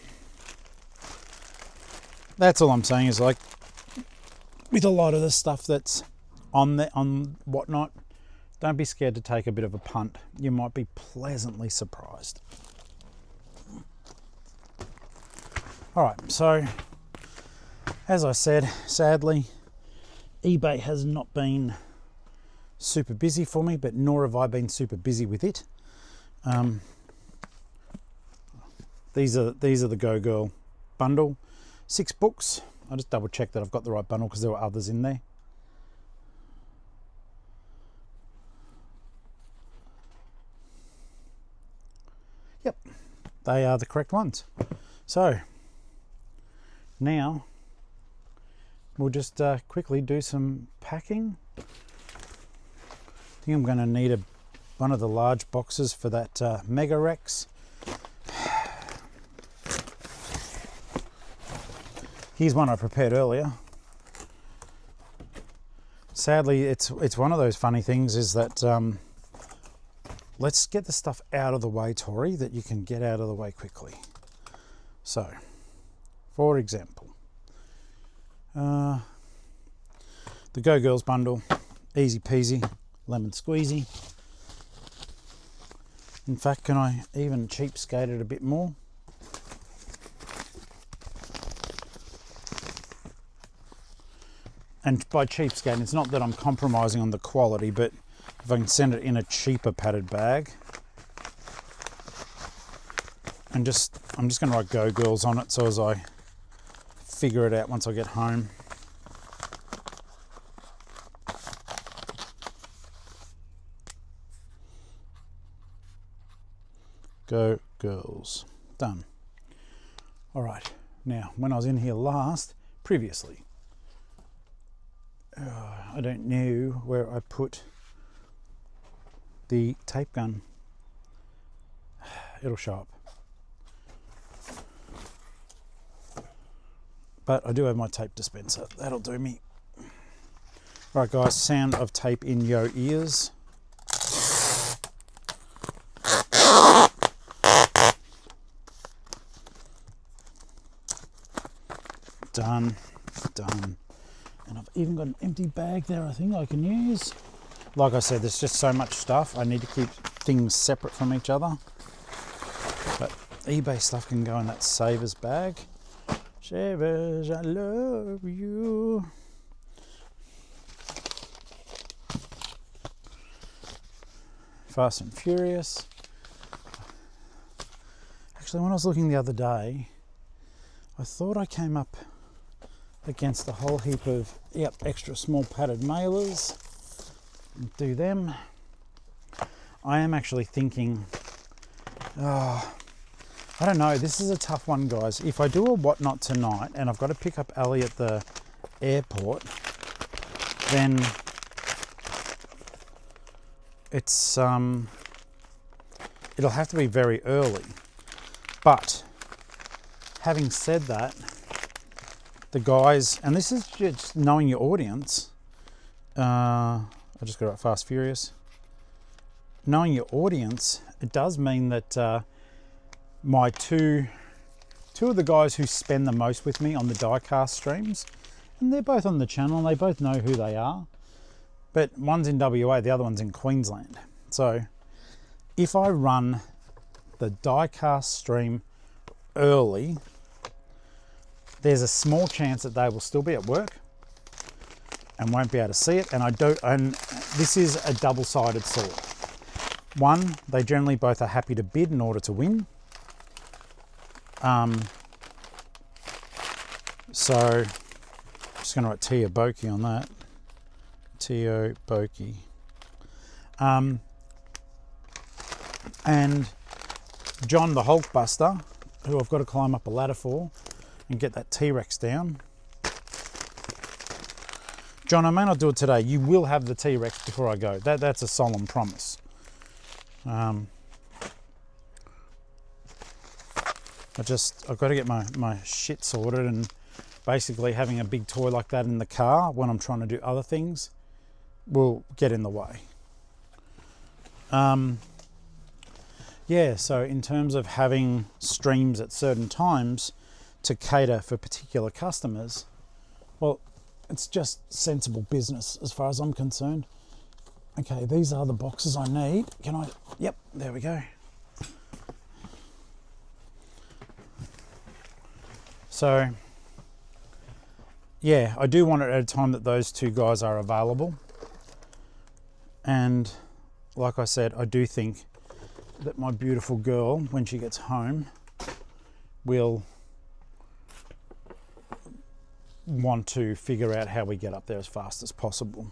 Speaker 3: That's all I'm saying, is like, with a lot of the stuff that's on Whatnot, don't be scared to take a bit of a punt. You might be pleasantly surprised. All right, so as I said, sadly, eBay has not been super busy for me, but nor have I been super busy with it. These are the Go Girl bundle, 6 books. I'll just double check that I've got the right bundle because there were others in there. Yep, they are the correct ones. So now we'll just quickly do some packing. I think I'm going to need one of the large boxes for that Mega Rex. Here's one I prepared earlier. Sadly, it's one of those funny things, is that let's get the stuff out of the way, Tori, that you can get out of the way quickly. So, for example, the Go Girls bundle, easy peasy, lemon squeezy. In fact, can I even cheapskate it a bit more? And by cheapskate, it's not that I'm compromising on the quality, but if I can send it in a cheaper padded bag. And I'm just going to write Go Girls on it, so as I figure it out once I get home. Go Girls. Done. All right. Now, when I was in here previously, I don't know where I put the tape gun. It'll show up. But I do have my tape dispenser. That'll do me. Right, guys, sound of tape in your ears. Done. And I've even got an empty bag there I think I can use. Like I said, there's just so much stuff. I need to keep things separate from each other. But eBay stuff can go in that Savers bag. Savers, I love you. Fast and Furious. Actually, when I was looking the other day, I thought I came up against a whole heap of extra small padded mailers. Do them. I am actually thinking, I don't know, this is a tough one, guys. If I do a whatnot tonight and I've got to pick up Alli at the airport, then it's it'll have to be very early. But having said that, the guys, and this is just knowing your audience, I just got it Fast Furious. Knowing your audience, it does mean that my two of the guys who spend the most with me on the diecast streams, and they're both on the channel and they both know who they are, but one's in WA, the other one's in Queensland. So if I run the diecast stream early, there's a small chance that they will still be at work and won't be able to see it. And this is a double-sided sword. One, they generally both are happy to bid in order to win. So I'm just going to write Tia Boki on that. Tio Boki. And John the Hulkbuster, who I've got to climb up a ladder for and get that T-Rex down. John, I may not do it today. You will have the T-Rex before I go. That's a solemn promise. I've got to get my shit sorted, and basically having a big toy like that in the car when I'm trying to do other things will get in the way. Yeah, so in terms of having streams at certain times to cater for particular customers, well, it's just sensible business as far as I'm concerned. Okay, these are the boxes I need. Yep, there we go. So, yeah, I do want it at a time that those two guys are available. And like I said, I do think that my beautiful girl, when she gets home, will want to figure out how we get up there as fast as possible.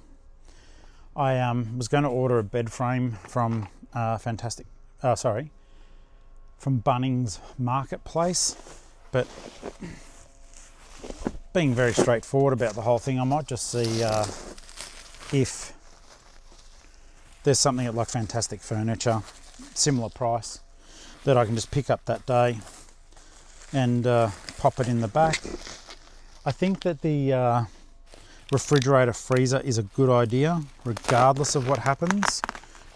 Speaker 3: I was going to order a bed frame from from Bunnings Marketplace, but being very straightforward about the whole thing, I might just see if there's something at like Fantastic Furniture, similar price, that I can just pick up that day and pop it in the back. I think that the refrigerator freezer is a good idea regardless of what happens,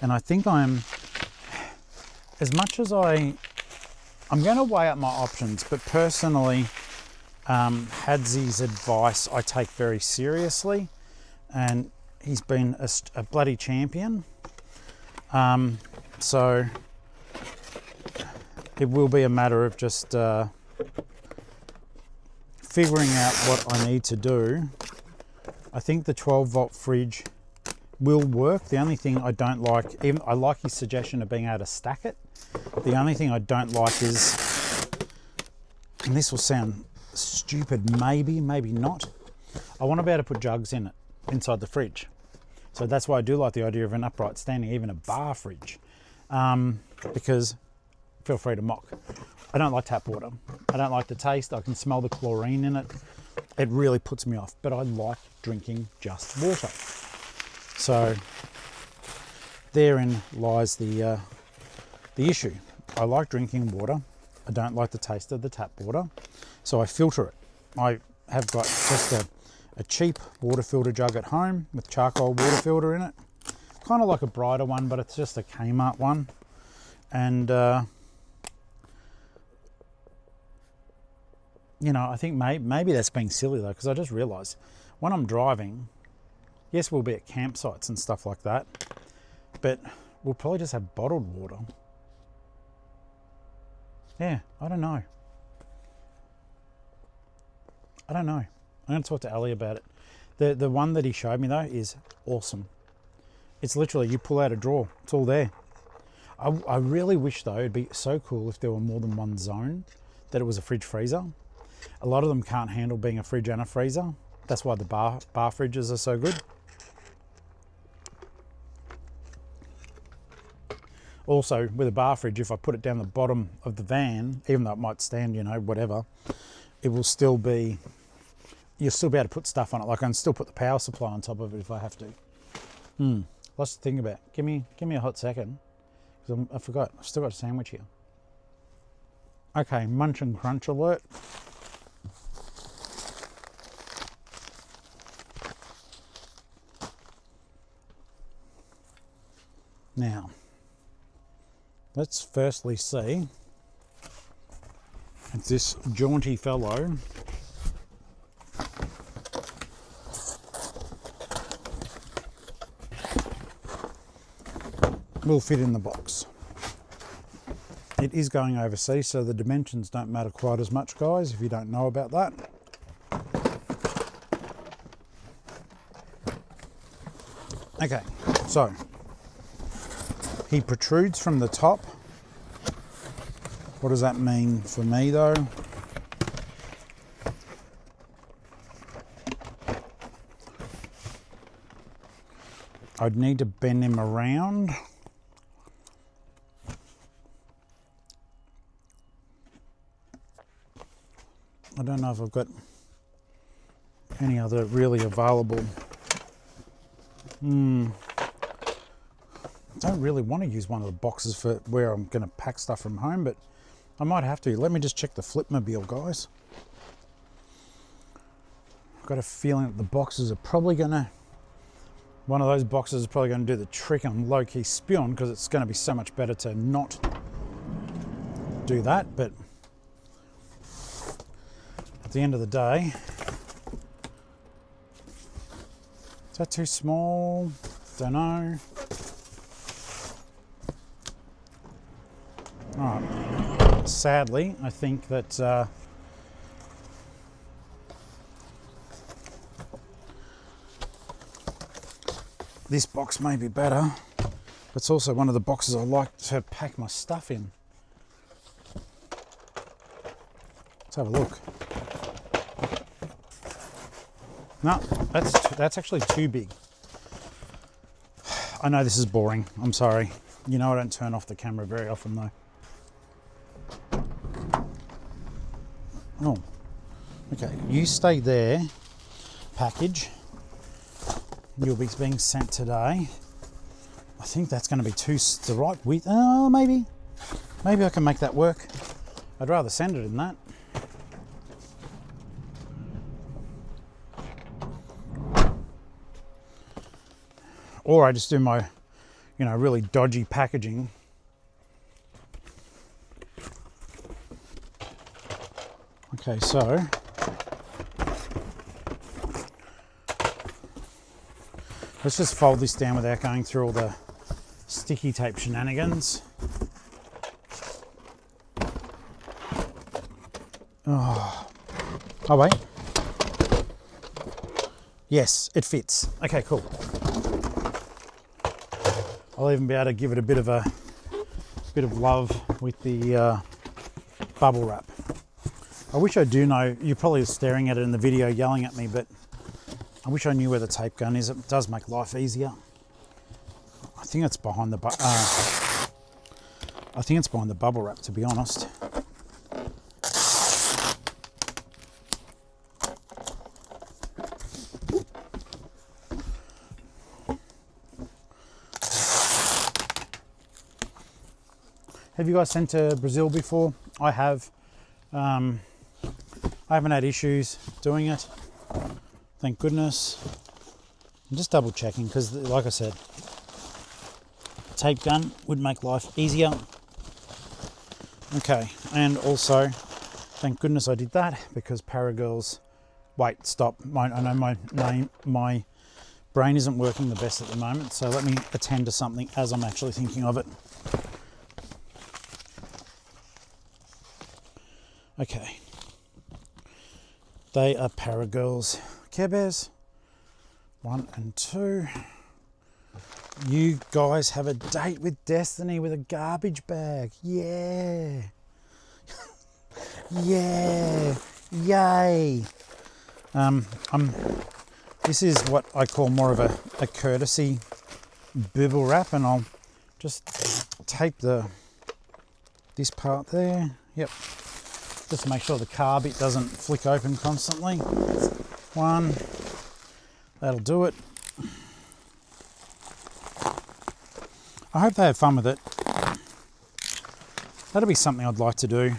Speaker 3: and I think I'm going to weigh up my options, but personally Hadzi's advice I take very seriously, and he's been a bloody champion. So it will be a matter of just figuring out what I need to do. I think the 12-volt fridge will work. The only thing I don't like, I like his suggestion of being able to stack it. The only thing I don't like is, and this will sound stupid, maybe not, I want to be able to put jugs in it inside the fridge. So that's why I do like the idea of an upright standing, even a bar fridge, because feel free to mock. I don't like tap water. I don't like the taste. I can smell the chlorine in it. It really puts me off, but I like drinking just water. So therein lies the issue. I like drinking water. I don't like the taste of the tap water, so I filter it. I have got just a cheap water filter jug at home with charcoal water filter in it. Kind of like a brighter one, but it's just a Kmart one. And, you know, I think maybe that's being silly though, because I just realised when I'm driving, yes, we'll be at campsites and stuff like that, but we'll probably just have bottled water. Yeah, I don't know. I'm going to talk to Alli about it. The one that he showed me though is awesome. It's literally, you pull out a drawer, it's all there. I really wish though, it'd be so cool if there were more than one zone, that it was a fridge freezer. A lot of them can't handle being a fridge and a freezer. That's why the bar fridges are so good. Also, with a bar fridge, if I put it down the bottom of the van, even though it might stand, you know, whatever, it will still be, you'll still be able to put stuff on it. Like I can still put the power supply on top of it if I have to. Lots to think about. Give me a hot second, because I forgot. I've still got a sandwich here. Okay, munch and crunch alert. Now, let's firstly see if this jaunty fellow will fit in the box. It is going overseas, so the dimensions don't matter quite as much, guys, if you don't know about that. Okay, so he protrudes from the top. What does that mean for me though? I'd need to bend him around. I don't know if I've got any other really available. I don't really want to use one of the boxes for where I'm going to pack stuff from home, but I might have to. Let me just check the Flipmobile, guys. I've got a feeling that the boxes are probably going to, one of those boxes is probably going to do the trick. I'm low-key spewing because it's going to be so much better to not do that, but at the end of the day, is that too small? Don't know. All right. Sadly, I think that this box may be better. It's also one of the boxes I like to pack my stuff in. Let's have a look. No, that's actually too big. I know this is boring. I'm sorry. You know I don't turn off the camera very often though. Oh, okay. You stay there. Package. You'll be being sent today. I think that's going to be the right width. Oh, maybe I can make that work. I'd rather send it than that. Or I just do my, you know, really dodgy packaging. Okay, so let's just fold this down without going through all the sticky tape shenanigans. Oh wait. Yes, it fits. Okay, cool. I'll even be able to give it a bit of love with the bubble wrap. I wish I do know, you're probably staring at it in the video yelling at me, but I wish I knew where the tape gun is. It does make life easier. I think it's behind the bubble wrap, to be honest. Have you guys sent to Brazil before? I have. I haven't had issues doing it. Thank goodness. I'm just double checking because, like I said, tape gun would make life easier. Okay, and also, thank goodness I did that because Paragirls. Wait, stop. I know my brain isn't working the best at the moment, so let me attend to something as I'm actually thinking of it. Okay. They are Paragirls Care Bears. 1 and 2. You guys have a date with Destiny with a garbage bag. Yeah. Yeah. Yay. This is what I call more of a courtesy bubble wrap, and I'll just tape this part there. Yep. Just to make sure the car bit doesn't flick open constantly. 1. That'll do it. I hope they have fun with it. That'll be something I'd like to do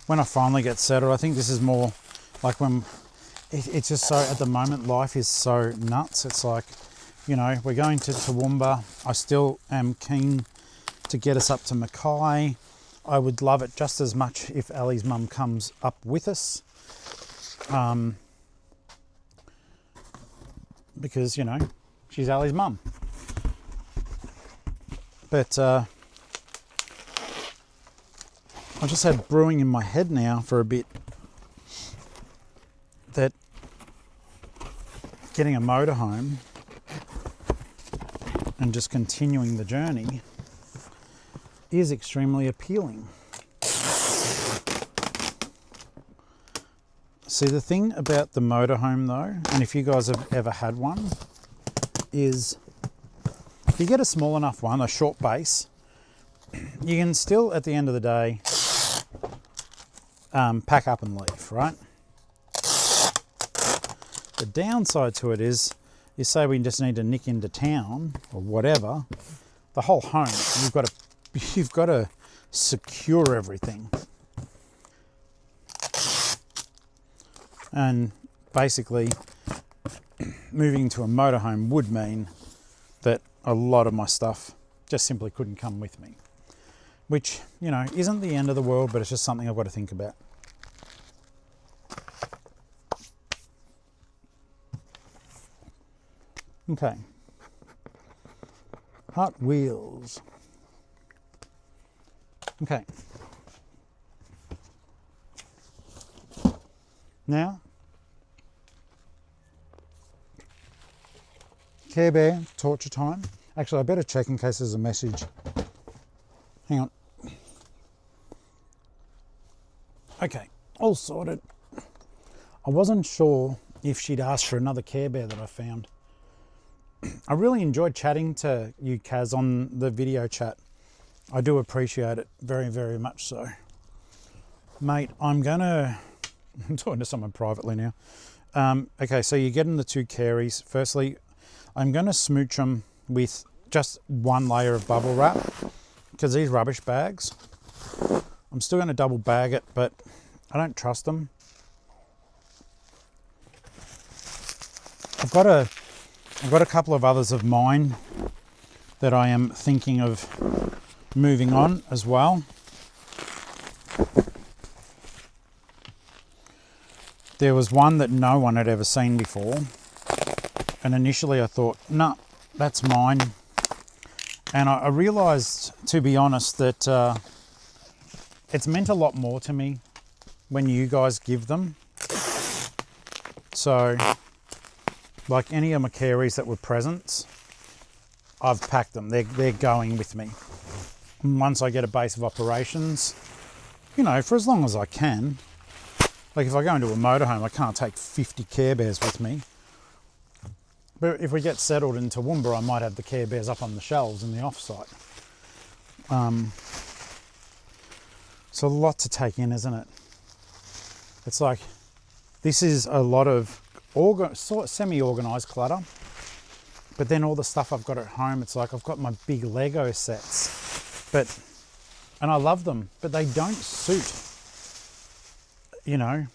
Speaker 3: when I finally get settled. I think this is more like when it's just so, at the moment, life is so nuts. It's like, you know, we're going to Toowoomba. I still am keen to get us up to Mackay. I would love it just as much if Alli's mum comes up with us. Because, you know, she's Alli's mum. But I just had brewing in my head now for a bit that getting a motorhome and just continuing the journey is extremely appealing. See, the thing about the motorhome though, and if you guys have ever had one, is if you get a small enough one, a short base, you can still, at the end of the day, pack up and leave, right? The downside to it is, you say we just need to nick into town or whatever, the whole home, you've got to secure everything. And basically, moving to a motorhome would mean that a lot of my stuff just simply couldn't come with me. Which, you know, isn't the end of the world, but it's just something I've got to think about. Okay. Hot Wheels. Okay. Now, Care Bear torture time. Actually, I better check in case there's a message. Hang on. Okay, all sorted. I wasn't sure if she'd asked for another Care Bear that I found. I really enjoyed chatting to you, Kaz, on the video chat. I do appreciate it very, very much so. Mate, I'm talking to someone privately now. Okay, so you're getting the 2 Caries. Firstly, I'm going to smooch them with just 1 layer of bubble wrap because these rubbish bags, I'm still going to double bag it, but I don't trust them. I've got a couple of others of mine that I am thinking of moving on as well. There was one that no one had ever seen before, and initially I thought, nah, that's mine. And I realised, to be honest, that it's meant a lot more to me when you guys give them. So, like any of my Caries that were presents, I've packed them. They're going with me. And once I get a base of operations, you know, for as long as I can. Like if I go into a motorhome, I can't take 50 Care Bears with me. But if we get settled in Toowoomba, I might have the Care Bears up on the shelves in the off-site. It's a lot to take in, isn't it? It's like, this is a lot of semi-organised clutter. But then all the stuff I've got at home, it's like I've got my big Lego sets. And I love them, but they don't suit, you know,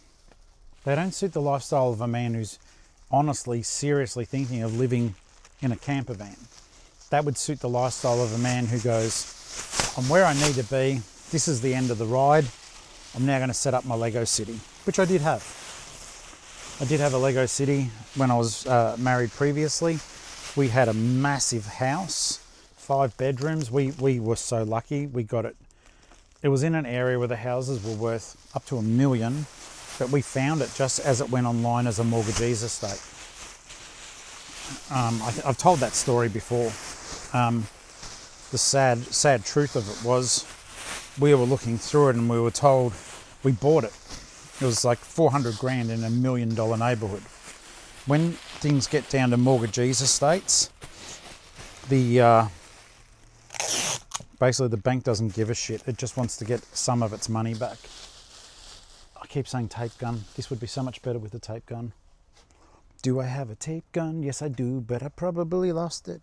Speaker 3: They don't suit the lifestyle of a man who's honestly, seriously thinking of living in a camper van. That would suit the lifestyle of a man who goes, I'm where I need to be. This is the end of the ride. I'm now going to set up my Lego city, which I did have. I did have a Lego city when I was married previously. We had a massive house, 5 bedrooms. We were so lucky. We got it. It was in an area where the houses were worth up to $1 million, but we found it just as it went online as a mortgagee's estate. I've told that story before. The sad truth of it was we were looking through it and we were told we bought it. It was like 400 grand in $1 million neighbourhood. When things get down to mortgagees estates, basically the bank doesn't give a shit. It just wants to get some of its money back. I keep saying tape gun. This would be so much better with a tape gun. Do I have a tape gun? Yes, I do, but I probably lost it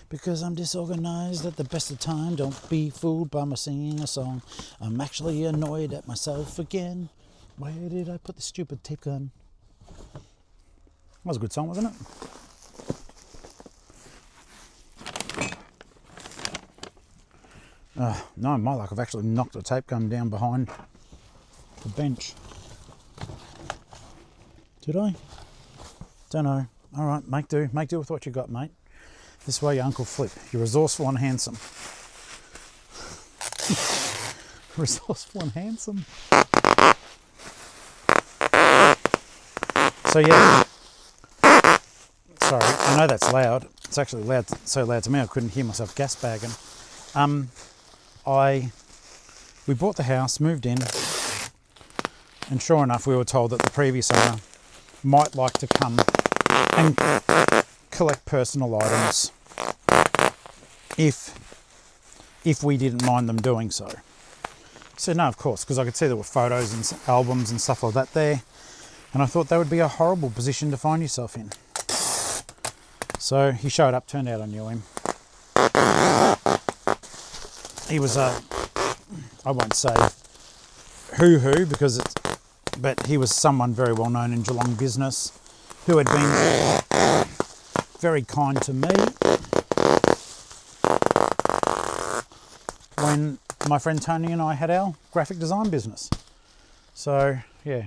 Speaker 3: because I'm disorganized at the best of time. Don't be fooled by my singing a song. I'm actually annoyed at myself again. Where did I put the stupid tape gun? That was a good song, wasn't it? No, my luck, I've actually knocked a tape gun down behind the bench. Did I? Don't know. All right, make do with what you got, mate. This way, Uncle Flip. You're resourceful and handsome. Resourceful and handsome. So yeah. Sorry, I know that's loud. It's actually loud, so loud to me I couldn't hear myself gas bagging. We bought the house, moved in, and sure enough, we were told that the previous owner might like to come and collect personal items if we didn't mind them doing so. So no, of course, because I could see there were photos and albums and stuff like that there, and I thought that would be a horrible position to find yourself in. So he showed up, turned out I knew him. He was I won't say who but he was someone very well known in Geelong business who had been very kind to me when my friend Tony and I had our graphic design business. So yeah,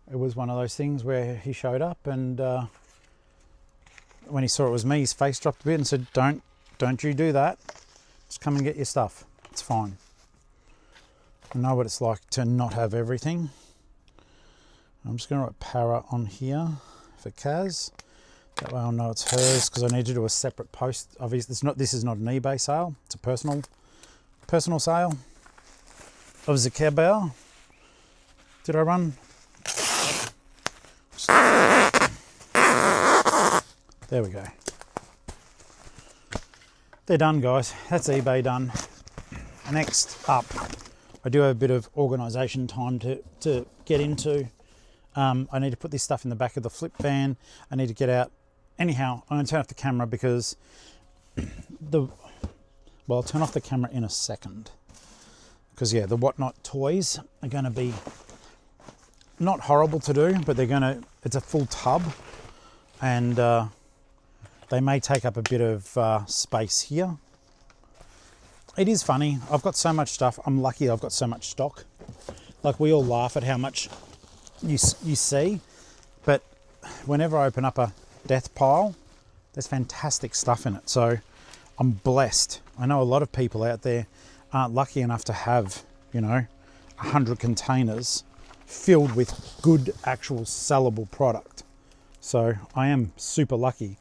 Speaker 3: it was one of those things where he showed up and when he saw it was me, his face dropped a bit and said, don't you do that. Just come and get your stuff. It's fine. I know what it's like to not have everything. I'm just going to write para on here for Kaz. That way I'll know it's hers because I need to do a separate post. Obviously, this is not an eBay sale. It's a personal sale of Zuckerberg. Did I run? There we go. They're done, guys. That's eBay done. Next up, I do have a bit of organisation time to get into. I need to put this stuff in the back of the flip van. I need to get out. Anyhow, I'm going to turn off the camera because I'll turn off the camera in a second. Because yeah, the Whatnot toys are going to be not horrible to do, but it's a full tub and they may take up a bit of space here. It is funny. I've got so much stuff. I'm lucky I've got so much stock. Like we all laugh at how much you see, but whenever I open up a death pile, there's fantastic stuff in it. So I'm blessed. I know a lot of people out there aren't lucky enough to have, 100 containers filled with good, actual sellable product. So I am super lucky,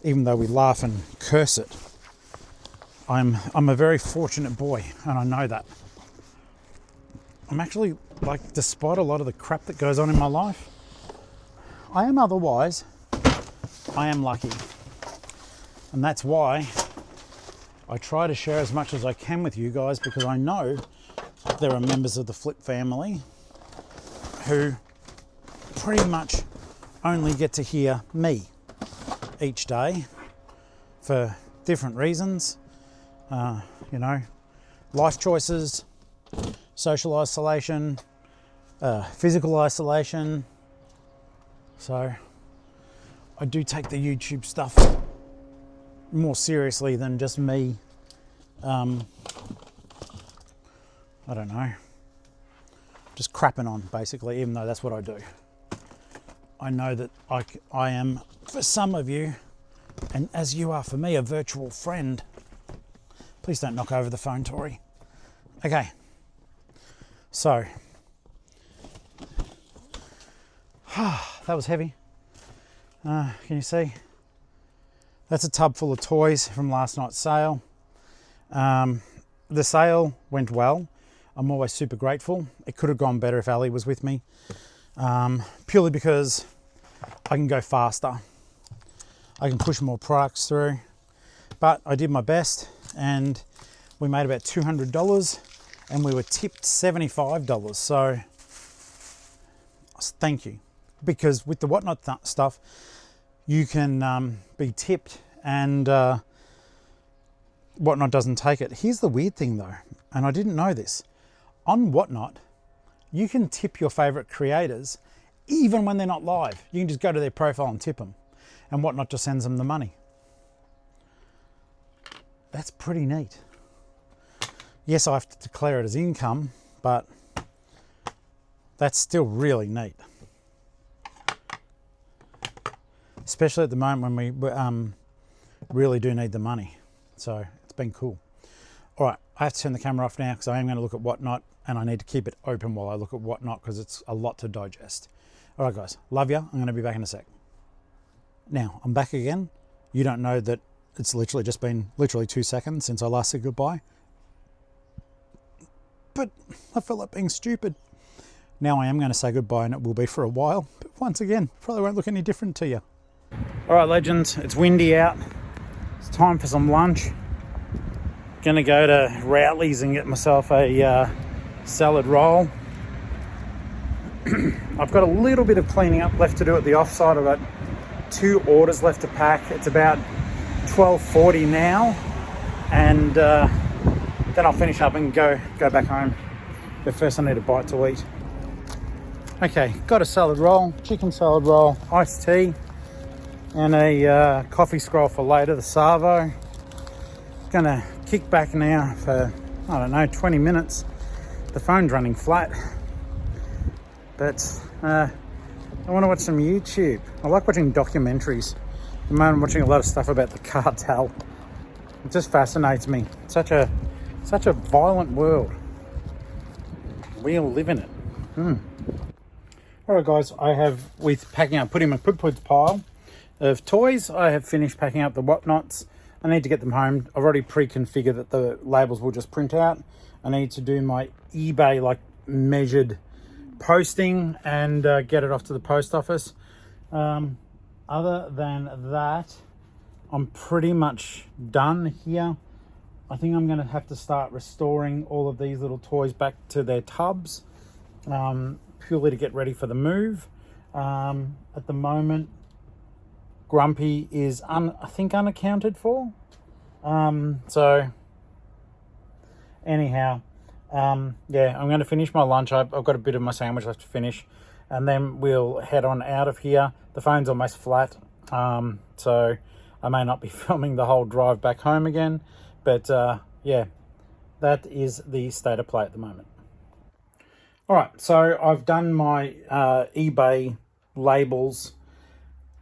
Speaker 3: even though we laugh and curse it. I'm a very fortunate boy, and I know that. I'm actually, despite a lot of the crap that goes on in my life, I am lucky. And that's why I try to share as much as I can with you guys, because I know there are members of the Flip family who pretty much only get to hear me each day for different reasons. Life choices, social isolation, physical isolation, So I do take the YouTube stuff more seriously than just me, I don't know, just crapping on, basically, even though that's what I do. I know that I am, for some of you, and as you are for me, a virtual friend. Please don't knock over the phone, Tori. Okay, so that was heavy. Can you see? That's a tub full of toys from last night's sale. The sale went well. I'm always super grateful. It could have gone better if Alli was with me, purely because I can go faster. I can push more products through, but I did my best and we made about $200 and we were tipped $75. So thank you, because with the Whatnot stuff, you can be tipped and Whatnot doesn't take it. Here's the weird thing though, and I didn't know this. On Whatnot, you can tip your favorite creators even when they're not live. You can just go to their profile and tip them, and Whatnot just sends them the money. That's pretty neat. Yes, I have to declare it as income, but that's still really neat. Especially at the moment when we really do need the money. So it's been cool. All right, I have to turn the camera off now because I am going to look at Whatnot, and I need to keep it open while I look at Whatnot because it's a lot to digest. All right, guys, love you. I'm going to be back in a sec. Now, I'm back again. You don't know that it's literally just been 2 seconds since I last said goodbye. But I felt like being stupid. Now I am going to say goodbye, and it will be for a while. But once again, probably won't look any different to you. All right, legends, it's windy out. It's time for some lunch. Gonna go to Rowley's and get myself a salad roll. I've got a little bit of cleaning up left to do at the offsite. I've got 2 orders left to pack. It's about 12:40 now, and then I'll finish up and go back home. But first I need a bite to eat. Okay, got a salad roll, chicken salad roll, iced tea, and a coffee scroll for later, the Savo. Gonna kick back now for, I don't know, 20 minutes. The phone's running flat, but I want to watch some YouTube. I like watching documentaries. At the moment I'm watching a lot of stuff about the cartel. It just fascinates me. Such a violent world. We all live in it. Alright guys, I have, with packing up, putting my put pile of toys, I have finished packing up the Whatnots. I need to get them home. I've already pre-configured that the labels will just print out. I need to do my eBay like measured posting and get it off to the post office. Other than that, I'm pretty much done here. I think I'm going to have to start restoring all of these little toys back to their tubs, purely to get ready for the move. At the moment, Grumpy is I think unaccounted for. So anyhow, yeah, I'm going to finish my lunch. I've got a bit of my sandwich left to finish, and then we'll head on out of here. The phone's almost flat, so I may not be filming the whole drive back home again, but yeah, that is the state of play at the moment. All right, so I've done my eBay labels.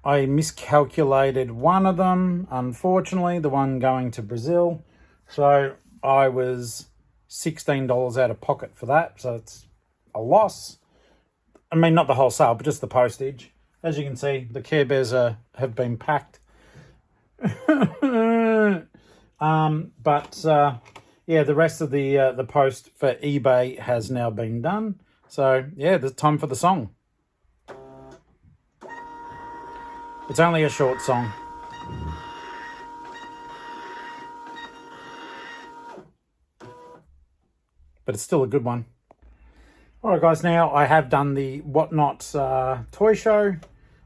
Speaker 3: I miscalculated one of them, unfortunately, the one going to Brazil. So I was $16 out of pocket for that. So it's a loss. I mean, not the whole sale, but just the postage. As you can see, the Care Bears have been packed. Yeah, the rest of the post for eBay has now been done. So yeah, it's time for the song. It's only a short song. But it's still a good one. Alright guys, now I have done the Whatnot toy show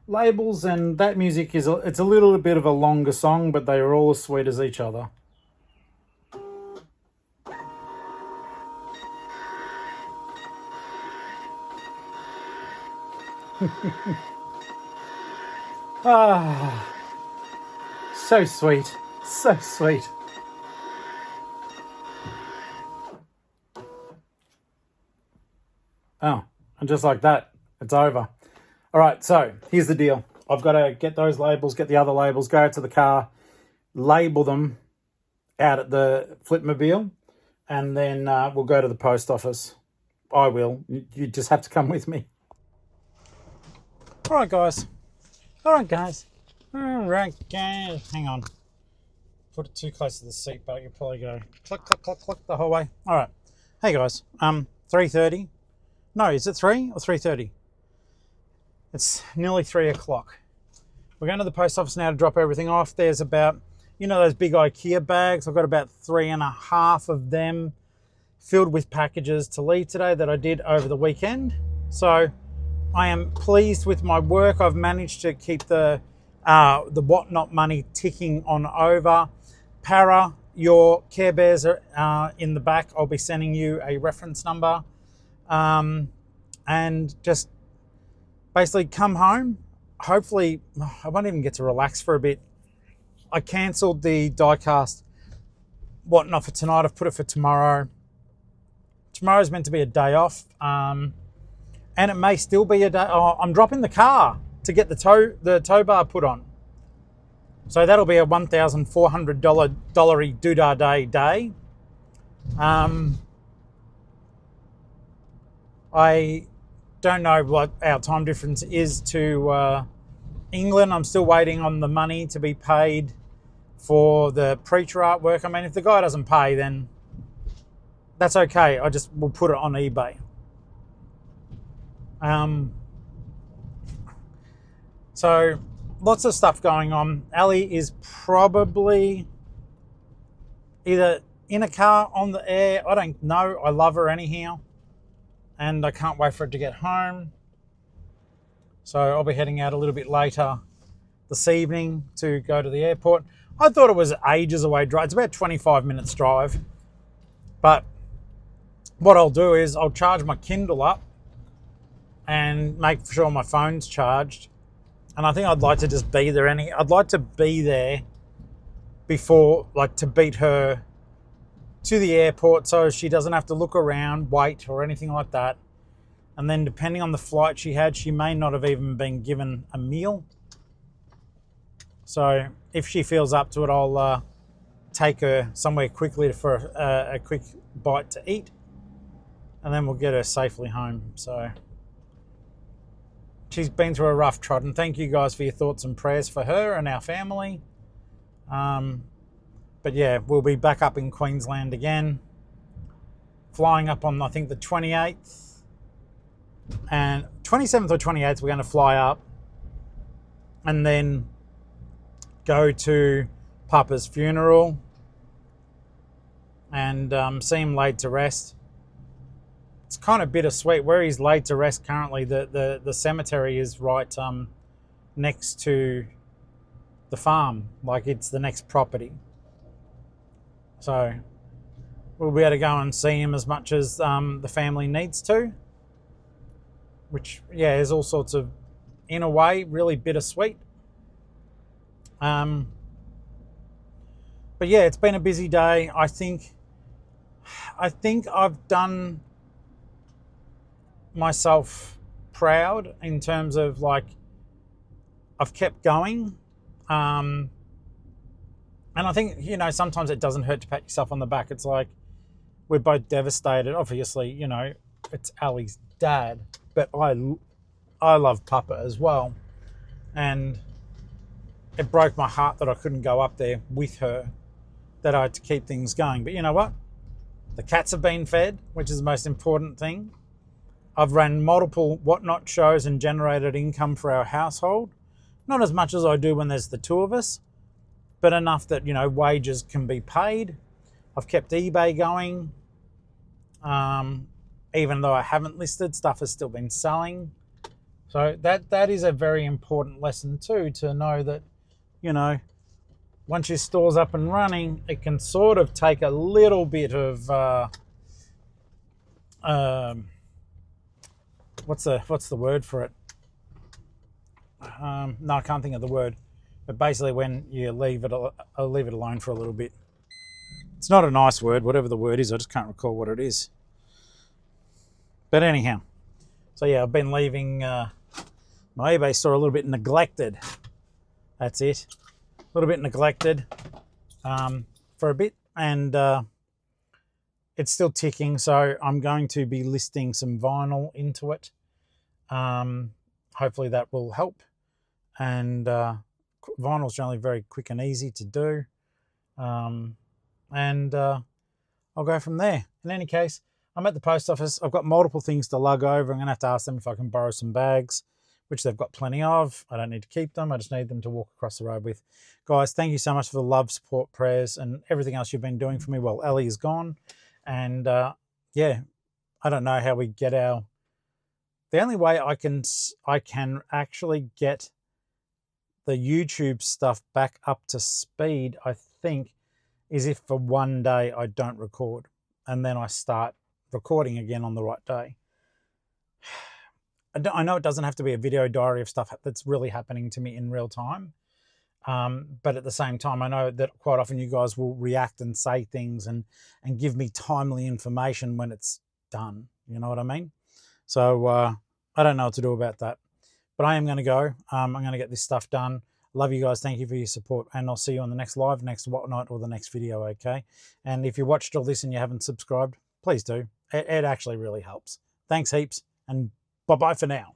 Speaker 3: labels, and that music is it's a little bit of a longer song, but they are all as sweet as each other.
Speaker 1: Ah, so sweet, so sweet. Oh, and just like that, it's over. All right, so here's the deal. I've got to get those labels, get the other labels, go out to the car, label them out at the Flipmobile, and then we'll go to the post office. I will. You just have to come with me. All right, guys. All right, guys. Hang on. Put it too close to the seat belt. You'll probably go click, click, click, click the whole way. All right. Hey, guys. 3:30. No, is it 3 or 3:30? It's nearly 3 o'clock. We're going to the post office now to drop everything off. There's about, you know, those big IKEA bags. I've got about 3.5 of them filled with packages to leave today that I did over the weekend. So I am pleased with my work. I've managed to keep the whatnot money ticking on over. Para, your Care Bears are in the back. I'll be sending you a reference number. And just basically come home. Hopefully, I won't even get to relax for a bit. I cancelled the diecast whatnot for tonight. I've put it for tomorrow. Tomorrow's meant to be a day off. And it may still be a day. Oh, I'm dropping the car to get the tow bar put on. So that'll be a $1,400 doodah day. I don't know what our time difference is to England. I'm still waiting on the money to be paid for the preacher artwork. I mean, if the guy doesn't pay, then that's okay. I just will put it on eBay. So lots of stuff going on. Alli is probably either in a car, on the air. I don't know. I love her anyhow. And I can't wait for it to get home. So I'll be heading out a little bit later this evening to go to the airport. I thought it was ages away drive. It's about 25 minutes drive. But what I'll do is I'll charge my Kindle up and make sure my phone's charged. And I think I'd like to just be there. I'd like to be there before, like, to beat her to the airport so she doesn't have to look around, wait, or anything like that. And then depending on the flight she had, she may not have even been given a meal. So if she feels up to it, I'll take her somewhere quickly for a quick bite to eat. And then we'll get her safely home. So she's been through a rough trot, and thank you guys for your thoughts and prayers for her and our family. But yeah, we'll be back up in Queensland again, flying up on, I think, the 28th. And 27th or 28th, we're going to fly up and then go to Papa's funeral and see him laid to rest. It's kind of bittersweet. Where he's laid to rest currently, the cemetery is right next to the farm. Like, it's the next property. So we'll be able to go and see him as much as the family needs to. Which, yeah, is all sorts of, in a way, really bittersweet. But yeah, it's been a busy day. I think I've done myself proud in terms of, like, I've kept going. And I think, you know, sometimes it doesn't hurt to pat yourself on the back. It's like, we're both devastated. Obviously, you know, it's Alli's dad, but I love Papa as well. And it broke my heart that I couldn't go up there with her, that I had to keep things going. But you know what? The cats have been fed, which is the most important thing. I've run multiple whatnot shows and generated income for our household. Not as much as I do when there's the two of us, but enough that, you know, wages can be paid. I've kept eBay going. Even though I haven't listed, stuff has still been selling. So that is a very important lesson too, to know that, you know, once your store's up and running, it can sort of take a little bit of what's the word for it?
Speaker 3: No, I can't think of the word. But basically, when you leave it alone for a little bit. It's not a nice word, whatever the word is. I just can't recall what it is. But anyhow, so yeah, I've been leaving my eBay store a little bit neglected. That's it. A little bit neglected for a bit, and it's still ticking. So I'm going to be listing some vinyl into it. Hopefully that will help. And vinyl's generally very quick and easy to do. And I'll go from there. In any case, I'm at the post office. I've got multiple things to lug over. I'm going to have to ask them if I can borrow some bags, which they've got plenty of. I don't need to keep them. I just need them to walk across the road with. Guys, thank you so much for the love, support, prayers, and everything else you've been doing for me while Alli is gone. And yeah, I don't know how we get our... The only way I can actually get the YouTube stuff back up to speed, I think, is if for one day I don't record and then I start recording again on the right day. I know it doesn't have to be a video diary of stuff that's really happening to me in real time. But at the same time, I know that quite often you guys will react and say things and give me timely information when it's done. You know what I mean? So I don't know what to do about that. But I am going to go. I'm going to get this stuff done. Love you guys. Thank you for your support. And I'll see you on the next live, next whatnot, or the next video, okay? And if you watched all this and you haven't subscribed, please do. It actually really helps. Thanks heaps. And bye-bye for now.